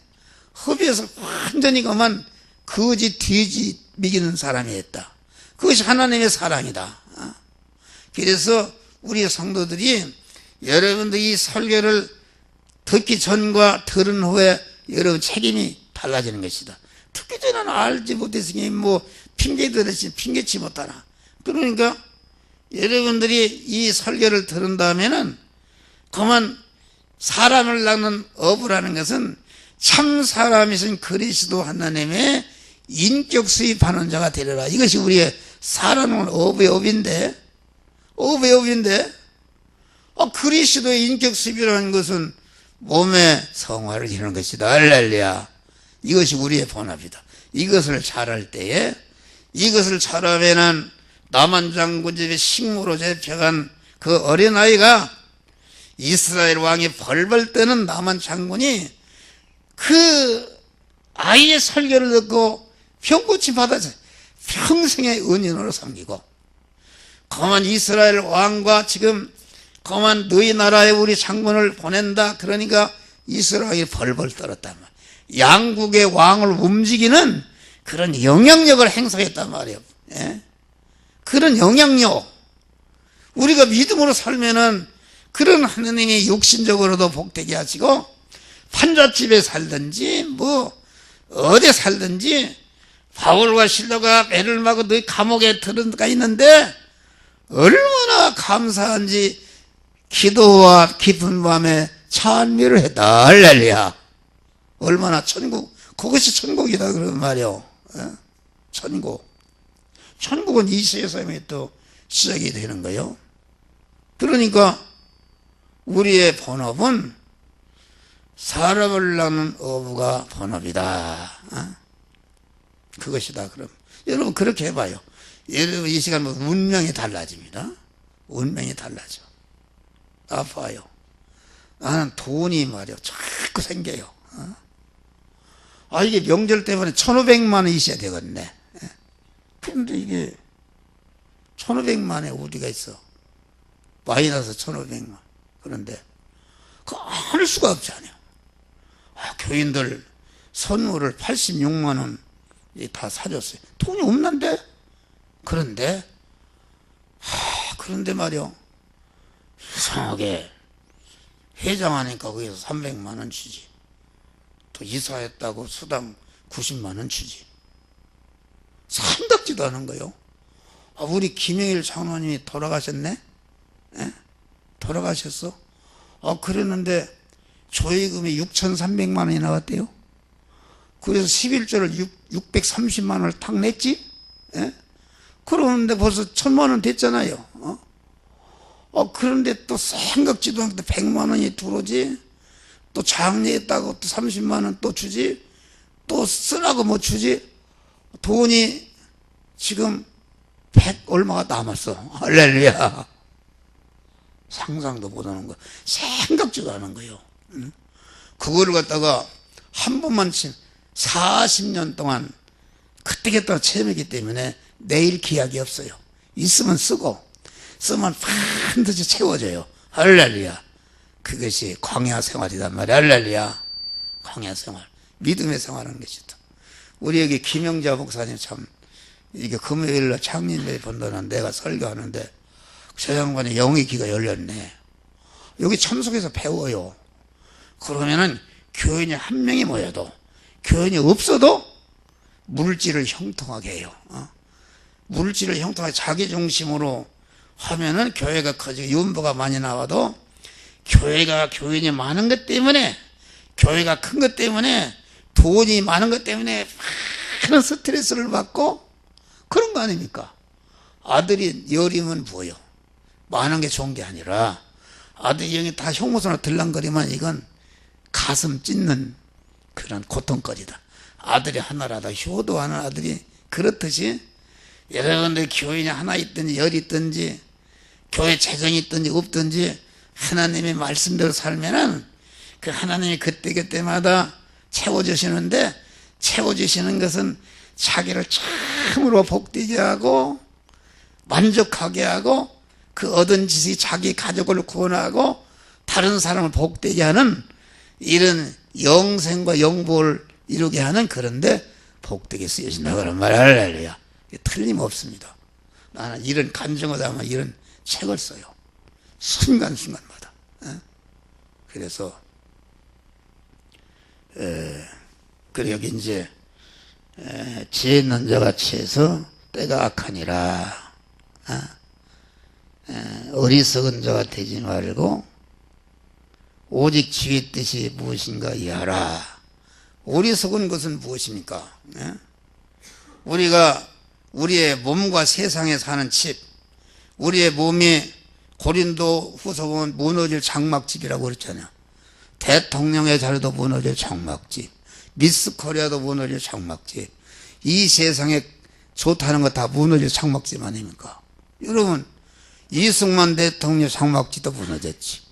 허비해서 완전히 그만 거지 뒤지 미기는 사람이었다. 그것이 하나님의 사랑이다. 그래서 우리 성도들이 여러분들 이 설교를 듣기 전과 들은 후에 여러분 책임이 달라지는 것이다. 듣기 전에는 알지 못했으니 뭐 핑계대듯이 핑계치 못하나. 그러니까 여러분들이 이 설교를 들은 다음에는 그만 사람을 낳는 어부라는 것은 참 사람이신 그리스도 하나님의 인격 수입하는 자가 되리라. 이것이 우리의 살아놓은 어부의 업인데, 그리스도의 인격 수입이라는 것은 몸의 성화를 이루는 것이다. 할렐루야. 이것이 우리의 본업이다. 이것을 잘할 때에, 이것을 잘하면은 나만 장군 집에 식모로 잡혀간 그 어린아이가 이스라엘 왕이 벌벌 떠는 나만 장군이 그 아이의 설교를 듣고 병고침 받아서 평생의 은인으로 섬기고, 그만 이스라엘 왕과 지금 그만 너희 나라에 우리 장군을 보낸다. 그러니까 이스라엘이 벌벌 떨었단 말이에요. 양국의 왕을 움직이는 그런 영향력을 행사했단 말이에요. 예? 그런 영향력. 우리가 믿음으로 살면은 그런 하느님이 육신적으로도 복되게 하시고, 판잣집에 살든지 뭐 어디 살든지 바울과 실로가 매를 마고 너희 감옥에 들어가 있는데 얼마나 감사한지 기도와 깊은 밤에 찬미를 했다. 할렐루야. 얼마나 천국, 그것이 천국이다 그런 말이요. 천국. 천국은 이 세상에 또 시작이 되는 거예요. 그러니까 우리의 본업은 사람을 낳는 어부가 본업이다. 그것이다. 그럼 여러분 그렇게 해봐요. 여러분 이 시간 뭐 운명이 달라집니다. 운명이 달라져. 아파요. 나는 돈이 말이요 자꾸 생겨요. 이게 명절 때문에 1,500만 원 있어야 되겠네. 그런데 이게 1,500만 원에 어디가 있어? 마이너스 1,500만. 그런데 그거 할 수가 없잖아요. 교인들 선물을 86만 원 다 사줬어요. 돈이 없는데? 그런데 말이요, 이상하게 회장하니까 거기서 300만 원 주지. 또 이사했다고 수당 90만 원 주지. 산답지도 않은 거요. 우리 김영일 장로님이 돌아가셨네? 예? 돌아가셨어? 그랬는데 조의금이 6,300만 원이 나왔대요. 그래서 11조를 630만 원을 탁 냈지? 예? 그러는데 벌써 1,000만 원 됐잖아요. 그런데 또 생각지도 않게 100만 원이 들어오지? 또 장례했다고 또 30만 원 또 주지? 또 쓰라고 뭐 주지? 돈이 지금 100 얼마가 남았어. 할렐루야. 상상도 못하는 거, 생각지도 않은 거예요. 그거를 갖다가 한 번만 40년 동안 그때그때 체험했기 때문에 내일 기약이 없어요. 있으면 쓰고, 쓰면 반드시 채워져요. 할렐루야. 그것이 광야 생활이단 말이야. 할렐루야. 광야 생활, 믿음의 생활하는 것이다. 우리 여기 김영자 목사님 참, 이게 금요일날 창립회 본다는 내가 설교하는데 저 양반의 영의 귀가 열렸네. 여기 참석해서 배워요. 그러면은 교인이 한 명이 모여도, 교인이 없어도 물질을 형통하게 해요. 물질을 형통하게 자기 중심으로 하면은 교회가 커지고 윤보가 많이 나와도 교회가 교인이 많은 것 때문에, 교회가 큰 것 때문에, 돈이 많은 것 때문에 많은 스트레스를 받고 그런 거 아닙니까? 아들이 열이면 뭐요? 많은 게 좋은 게 아니라 아들이 영이 다 형무소나 들랑거리면 이건 가슴 찢는 그런 고통거리다. 아들이 하나라도 효도하는 아들이 그렇듯이 여러분들 교인이 하나 있든지 열이 있든지 교회 재정이 있든지 없든지 하나님의 말씀대로 살면은 그 하나님이 그때그때마다 채워주시는데, 채워주시는 것은 자기를 참으로 복되게 하고 만족하게 하고 그 얻은 지식이 자기 가족을 구원하고 다른 사람을 복되게 하는 이런 영생과 영보를 이루게 하는 그런데 복되게 쓰여진다 그런 말 할렐루야. 틀림없습니다. 나는 이런 간증을 담아 이런 책을 써요. 순간순간마다. 그래서 그리고 여기 이제 지혜 있는 자가 취해서 때가 악하니라. 어리석은 자가 되지 말고 오직 주의 뜻이 무엇인가 이하라. 어리석은 것은 무엇입니까? 우리가 우리의 몸과 세상에 사는 집, 우리의 몸이 고린도 후서 보면 무너질 장막집이라고 그랬잖아요. 대통령의 자리도 무너질 장막집, 미스 코리아도 무너질 장막집, 이 세상에 좋다는 거 다 무너질 장막집 아닙니까? 여러분, 이승만 대통령 장막집도 무너졌지.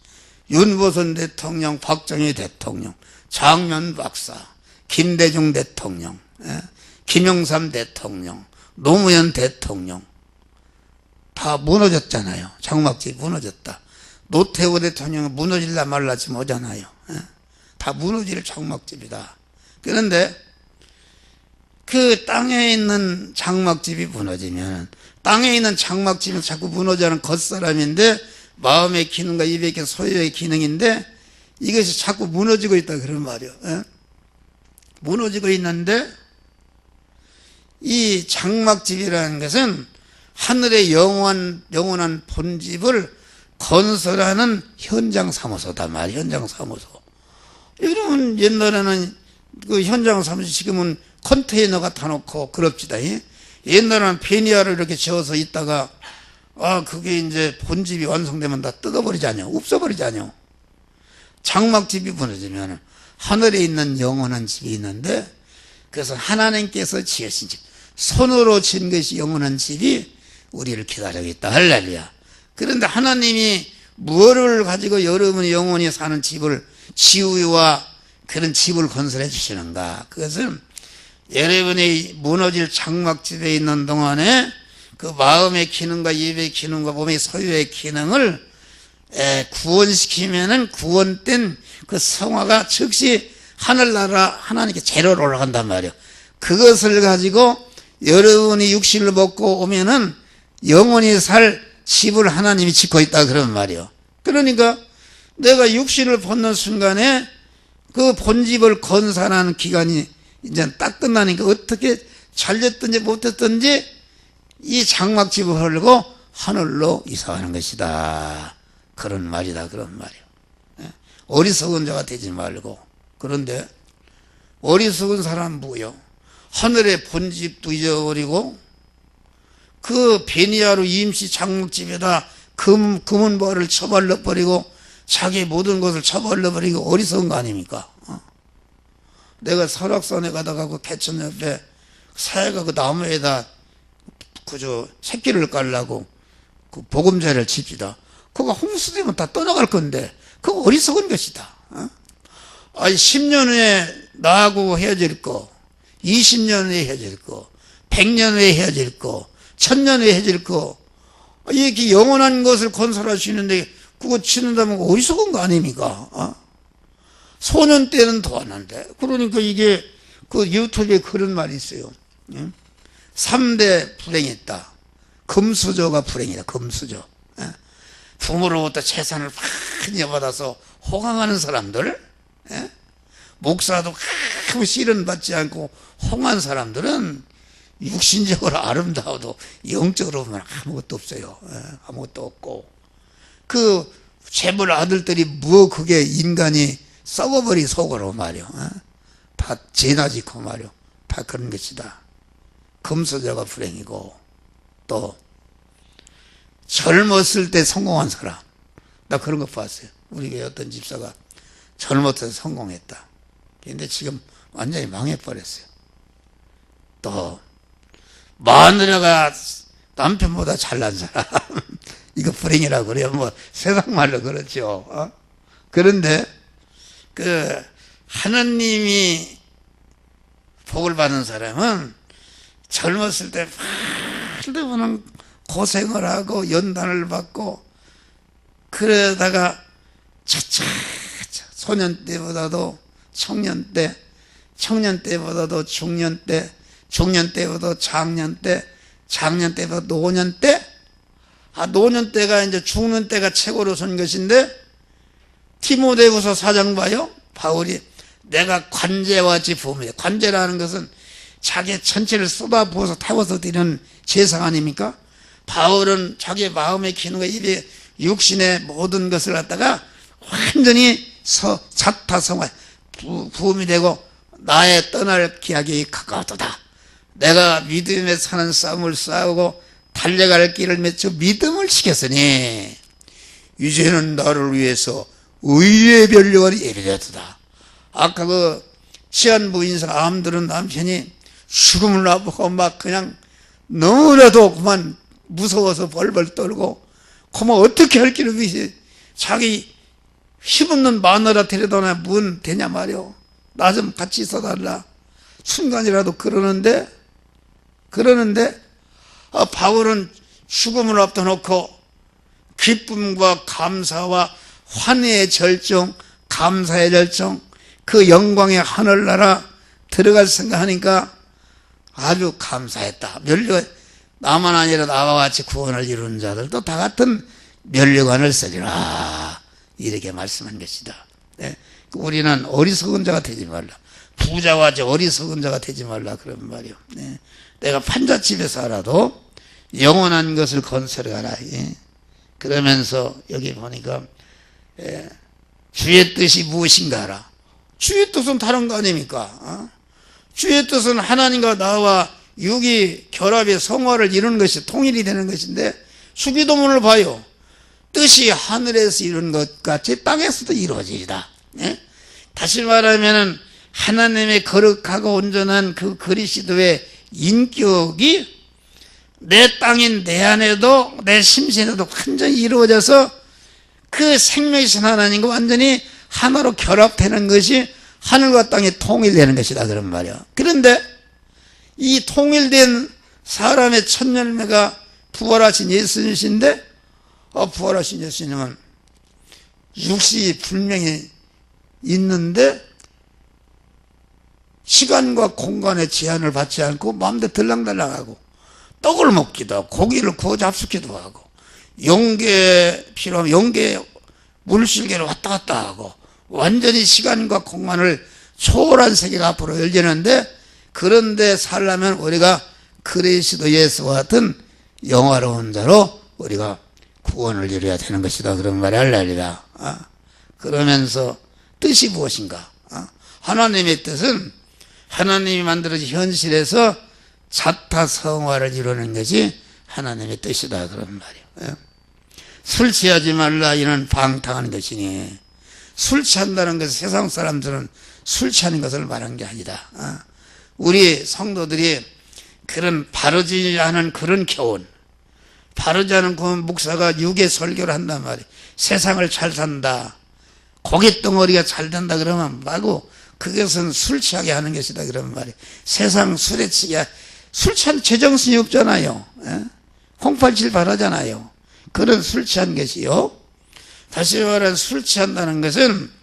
윤보선 대통령, 박정희 대통령, 장면 박사, 김대중 대통령, 김영삼 대통령, 노무현 대통령 다 무너졌잖아요. 장막집이 무너졌다. 노태우 대통령은 무너질라 말라지 뭐잖아요. 다 무너질 장막집이다. 그런데 그 땅에 있는 장막집이 무너지면, 땅에 있는 장막집은 자꾸 무너져가는 겉사람인데 마음의 기능과 입의 기능, 소유의 기능인데 이것이 자꾸 무너지고 있다 그런 말이에요. 무너지고 있는데 이 장막집이라는 것은 하늘의 영원한 본집을 건설하는 현장 사무소다 말이에요. 현장 사무소. 여러분, 옛날에는 그 현장 사무소, 지금은 컨테이너 갖다 놓고 그럽시다. 옛날에는 베니아를 이렇게 지어서 있다가 그게 이제 본집이 완성되면 다 뜯어버리잖아요. 없어버리잖아요. 장막집이 무너지면 하늘에 있는 영원한 집이 있는데, 그래서 하나님께서 지으신 집, 손으로 지은 것이 영원한 집이 우리를 기다리고 있다. 할렐루야. 그런데 하나님이 무엇을 가지고 여러분이 영원히 사는 집을, 지위와 그런 집을 건설해 주시는가? 그것은 여러분이 무너질 장막집에 있는 동안에 그 마음의 기능과 입의 기능과 몸의 소유의 기능을 구원시키면은 구원된 그 성화가 즉시 하늘나라 하나님께 재료로 올라간단 말이에요. 그것을 가지고 여러분이 육신을 먹고 오면은 영원히 살 집을 하나님이 짓고 있다 그런 말이에요. 그러니까 내가 육신을 벗는 순간에 그 본집을 건설하는 기간이 이제 딱 끝나니까 어떻게 잘됐든지 못했든지 이 장막집을 헐고 하늘로 이사하는 것이다. 그런 말이다. 그런 말이에요. 어리석은 자가 되지 말고. 그런데 어리석은 사람은 뭐요? 하늘의 본집도 잊어버리고 그 베니아로 임시 장막집에다 금은보화를 처발라버리고 자기 모든 것을 처발라버리고 어리석은 거 아닙니까? 내가 설악산에 가다가 그 개천 옆에 사야가 그 나무에다 그저 새끼를 깔라고 그 보금자리를 칩시다. 그거 홍수되면 다 떠나갈 건데 그거 어리석은 것이다. 아니 10년 후에 나하고 헤어질 거, 20년 후에 헤어질 거, 100년 후에 헤어질 거, 1000년 후에 헤어질 거, 이렇게 영원한 것을 건설할 수 있는데 그거 치는다면 어리석은 거 아닙니까? 소년 때는 더 하는데. 그러니까 이게 그 유튜브에 그런 말이 있어요. 3대 불행이 있다. 금수저가 불행이다. 금수저. 부모로부터 재산을 많이 받아서 호강하는 사람들, 목사도 아무 실은 받지 않고 홍한 사람들은 육신적으로 아름다워도 영적으로 보면 아무것도 없어요. 아무것도 없고 그 재물 아들들이 뭐 그게 인간이 썩어버리 속으로 말이요. 다 죄나 짓고 말이요. 다 그런 것이다. 금수저가 불행이고 또 젊었을 때 성공한 사람, 나 그런 거 봤어요. 우리 교회 어떤 집사가 젊었을 때 성공했다. 근데 지금 완전히 망해버렸어요. 또 마누라가 남편보다 잘난 사람 이거 불행이라고 그래요. 뭐 세상 말로 그렇죠. 그런데 그 하느님이 복을 받는 사람은 젊었을 때 말도 고생을 하고 연단을 받고 그러다가 차차 소년 때보다도 청년 때, 청년 때보다도 중년 때, 중년 때보다도 장년 때, 장년 때보다 노년 때, 노년 때가 이제 죽는 때가 최고로 선 것인데, 디모데후서 4장 봐요. 바울이 내가 관제와 같이 부음이다. 관제라는 것은 자기 전체를 쏟아부어서 태워서 드리는 제상 아닙니까? 바울은 자기 마음의 기능과 입에 육신의 모든 것을 갖다가 완전히 자타성화 부음이 되고 나의 떠날 기약이 가까웠도다. 내가 믿음에 사는 싸움을 싸우고 달려갈 길을 맺혀 믿음을 지켰으니 이제는 나를 위해서 의의 변력을 예비되었다. 아까 그 시한부인사 암들은 남편이 죽음을 앞두고 막 그냥 너무나도 그만 무서워서 벌벌 떨고 그만 어떻게 할 길을 위해 자기 힘없는 마누라 데려다나 뭔 되냐 말이오. 나 좀 같이 있어달라. 순간이라도 그러는데 바울은 죽음을 앞둬놓고 기쁨과 감사와 환희의 절정, 감사의 절정, 그 영광의 하늘나라 들어갈 생각하니까 아주 감사했다. 나만 아니라 나와 같이 구원을 이루는 자들도 다 같은 면류관을 쓰리라. 이렇게 말씀한 것이다. 네. 우리는 어리석은 자가 되지 말라. 부자와 같이 어리석은 자가 되지 말라. 그런 말이요. 네. 내가 판잣집에 살아도 영원한 것을 건설해가라. 예. 그러면서 여기 보니까 주의 뜻이 무엇인가 하라. 주의 뜻은 다른 거 아닙니까? 주의 뜻은 하나님과 나와 육이 결합의 성화를 이루는 것이 통일이 되는 것인데 수기도문을 봐요. 뜻이 하늘에서 이루는 것 같이 땅에서도 이루어지리다. 예? 다시 말하면 하나님의 거룩하고 온전한 그 그리스도의 인격이 내 땅인 내 안에도 내 심신에도 완전히 이루어져서 그 생명이신 하나님과 완전히 하나로 결합되는 것이 하늘과 땅이 통일되는 것이다. 그런 말이야. 그런데 이 통일된 사람의 첫 열매가 부활하신 예수님이신데 부활하신 예수님은 육신이 분명히 있는데 시간과 공간의 제한을 받지 않고 마음대로 들랑달랑하고 떡을 먹기도 하고 고기를 구워 잡수기도 하고 용계 필요하면 용계 물실계를 왔다 갔다 하고 완전히 시간과 공간을 초월한 세계가 앞으로 열리는데 그런데 살려면 우리가 그리스도 예수와 같은 영화로운 자로 우리가 구원을 이루어야 되는 것이다. 그런 말이 할렐루야. 그러면서 뜻이 무엇인가? 하나님의 뜻은 하나님이 만들어진 현실에서 자타성화를 이루는 것이 하나님의 뜻이다. 그런 말이에요. 술 취하지 말라 이는 방탕한 것이니 술 취한다는 것은 세상 사람들은 술 취하는 것을 말한 게 아니다. 우리 성도들이 그런 바르지 않은 그런 교훈, 바르지 않은 그 목사가 육의 설교를 한단 말이에요. 세상을 잘 산다, 고깃덩어리가 잘 된다 그러면 말고 그것은 술 취하게 하는 것이다 그러면 말이에요. 세상 술에 취게 술 취한 제정신이 없잖아요. 홍팔칠 바라잖아요. 그런 술 취한 것이요. 다시 말하면 술 취한다는 것은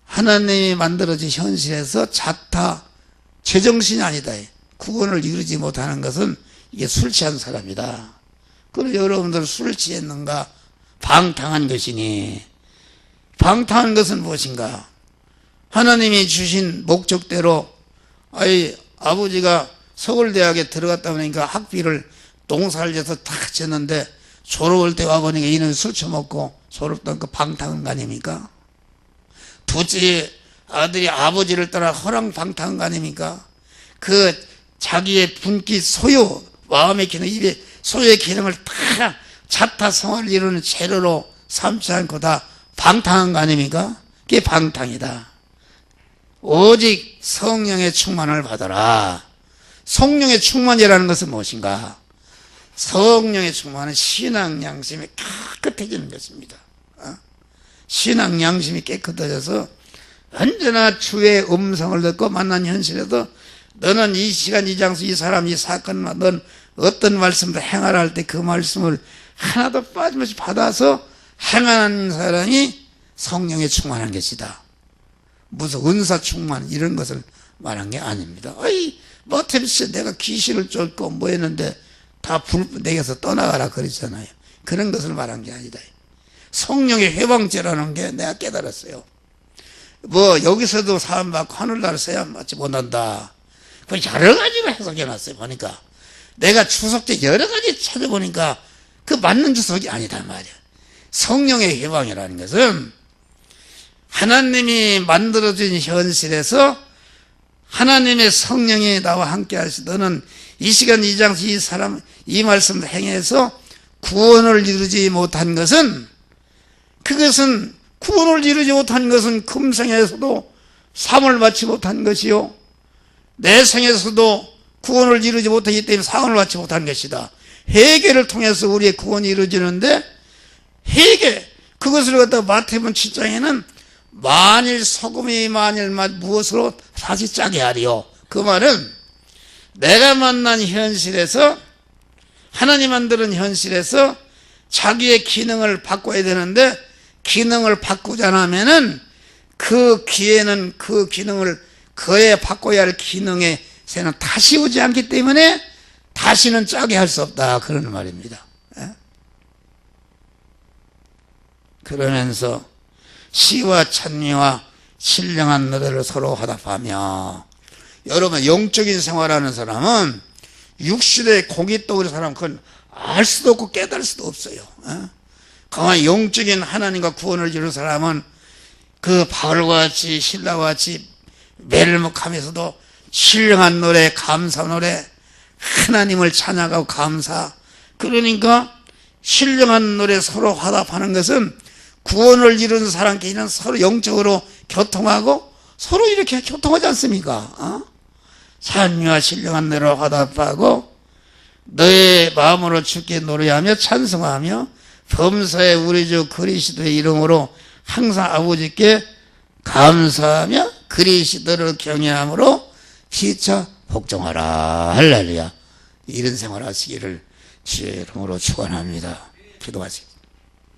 하나님이 만들어진 현실에서 자타 제정신이 아니다. 구원을 이루지 못하는 것은 이게 술 취한 사람이다. 그리고 여러분들 술 취했는가? 방탕한 것이니 방탕한 것은 무엇인가? 하나님이 주신 목적대로 아버지가 서울대학에 들어갔다 보니까 학비를 농사를 져서 다 쳤는데 졸업할 때 와보니까 이는 술 처먹고 졸업도 않고 방탕한 거 아닙니까? 둘째 아들이 아버지를 따라 허랑방탕한 거 아닙니까? 그 자기의 분기 소유 마음의 기능 입에 소유의 기능을 다 자타성화를 이루는 재료로 삼지 않고 다 방탕한 거 아닙니까? 그게 방탕이다. 오직 성령의 충만을 받아라. 성령의 충만이라는 것은 무엇인가? 성령의 충만은 신앙 양심이 깨끗해지는 것입니다. 신앙 양심이 깨끗해져서 언제나 주의 음성을 듣고 만난 현실에도 너는 이 시간 이 장소 이 사람 이 사건만 넌 어떤 말씀을 행하라 할 때 그 말씀을 하나도 빠짐없이 받아서 행하는 사람이 성령에 충만한 것이다. 무슨 은사 충만 이런 것을 말한 게 아닙니다. 어이 마태복음 내가 귀신을 쫓고 뭐 했는데 다 내게서 떠나가라 그랬잖아요. 그런 것을 말한 게 아니다. 성령의 회방죄라는 게 내가 깨달았어요. 뭐 여기서도 사람 받고 하늘나라 써야 맞지 못한다. 그 여러 가지로 해석해놨어요. 보니까 내가 주석제 여러 가지 찾아보니까 그 맞는 주석이 아니다 말이야. 성령의 회방이라는 것은 하나님이 만들어진 현실에서 하나님의 성령이 나와 함께 하시더는 이 시간 이 장소 이 말씀을 행해서 구원을 이루지 못한 것은 그것은 구원을 이루지 못한 것은 금생에서도 삶을 받지 못한 것이요 내 생에서도 구원을 이루지 못하기 때문에 상을 받지 못한 것이다. 회개를 통해서 우리의 구원이 이루어지는데 회개 그것을 갖다가 마태복음 7장에는 만일 소금이 만일 무엇으로 다시 짜게 하리요. 그 말은 내가 만난 현실에서 하나님 만드는 현실에서 자기의 기능을 바꿔야 되는데 기능을 바꾸지 않으면은 그 기회는 그 기능을 그에 바꿔야 할 기능에서는 다시 오지 않기 때문에 다시는 짜게 할 수 없다 그런 말입니다. 그러면서 시와 찬미와 신령한 노래를 서로 화답하며 여러분 영적인 생활하는 사람은 육신의 고깃덩어리 사람 그건 알 수도 없고 깨달을 수도 없어요. 강한 영적인 하나님과 구원을 이룬 사람은 그 바울과 같이 신라와 같이 매일목하면서도 신령한 노래 감사 노래 하나님을 찬양하고 감사 그러니까 신령한 노래 서로 화답하는 것은 구원을 이룬 사람끼리는 서로 영적으로 교통하고 서로 이렇게 교통하지 않습니까? 찬미와 신령한 노래로 화답하고 너의 마음으로 주께 노래하며 찬송하며 범사의 우리 주 그리스도의 이름으로 항상 아버지께 감사하며 그리스도를 경외함으로 피차 복종하라. 할렐루야. 이런 생활 하시기를 주의 이름으로 축원합니다. 기도하세요.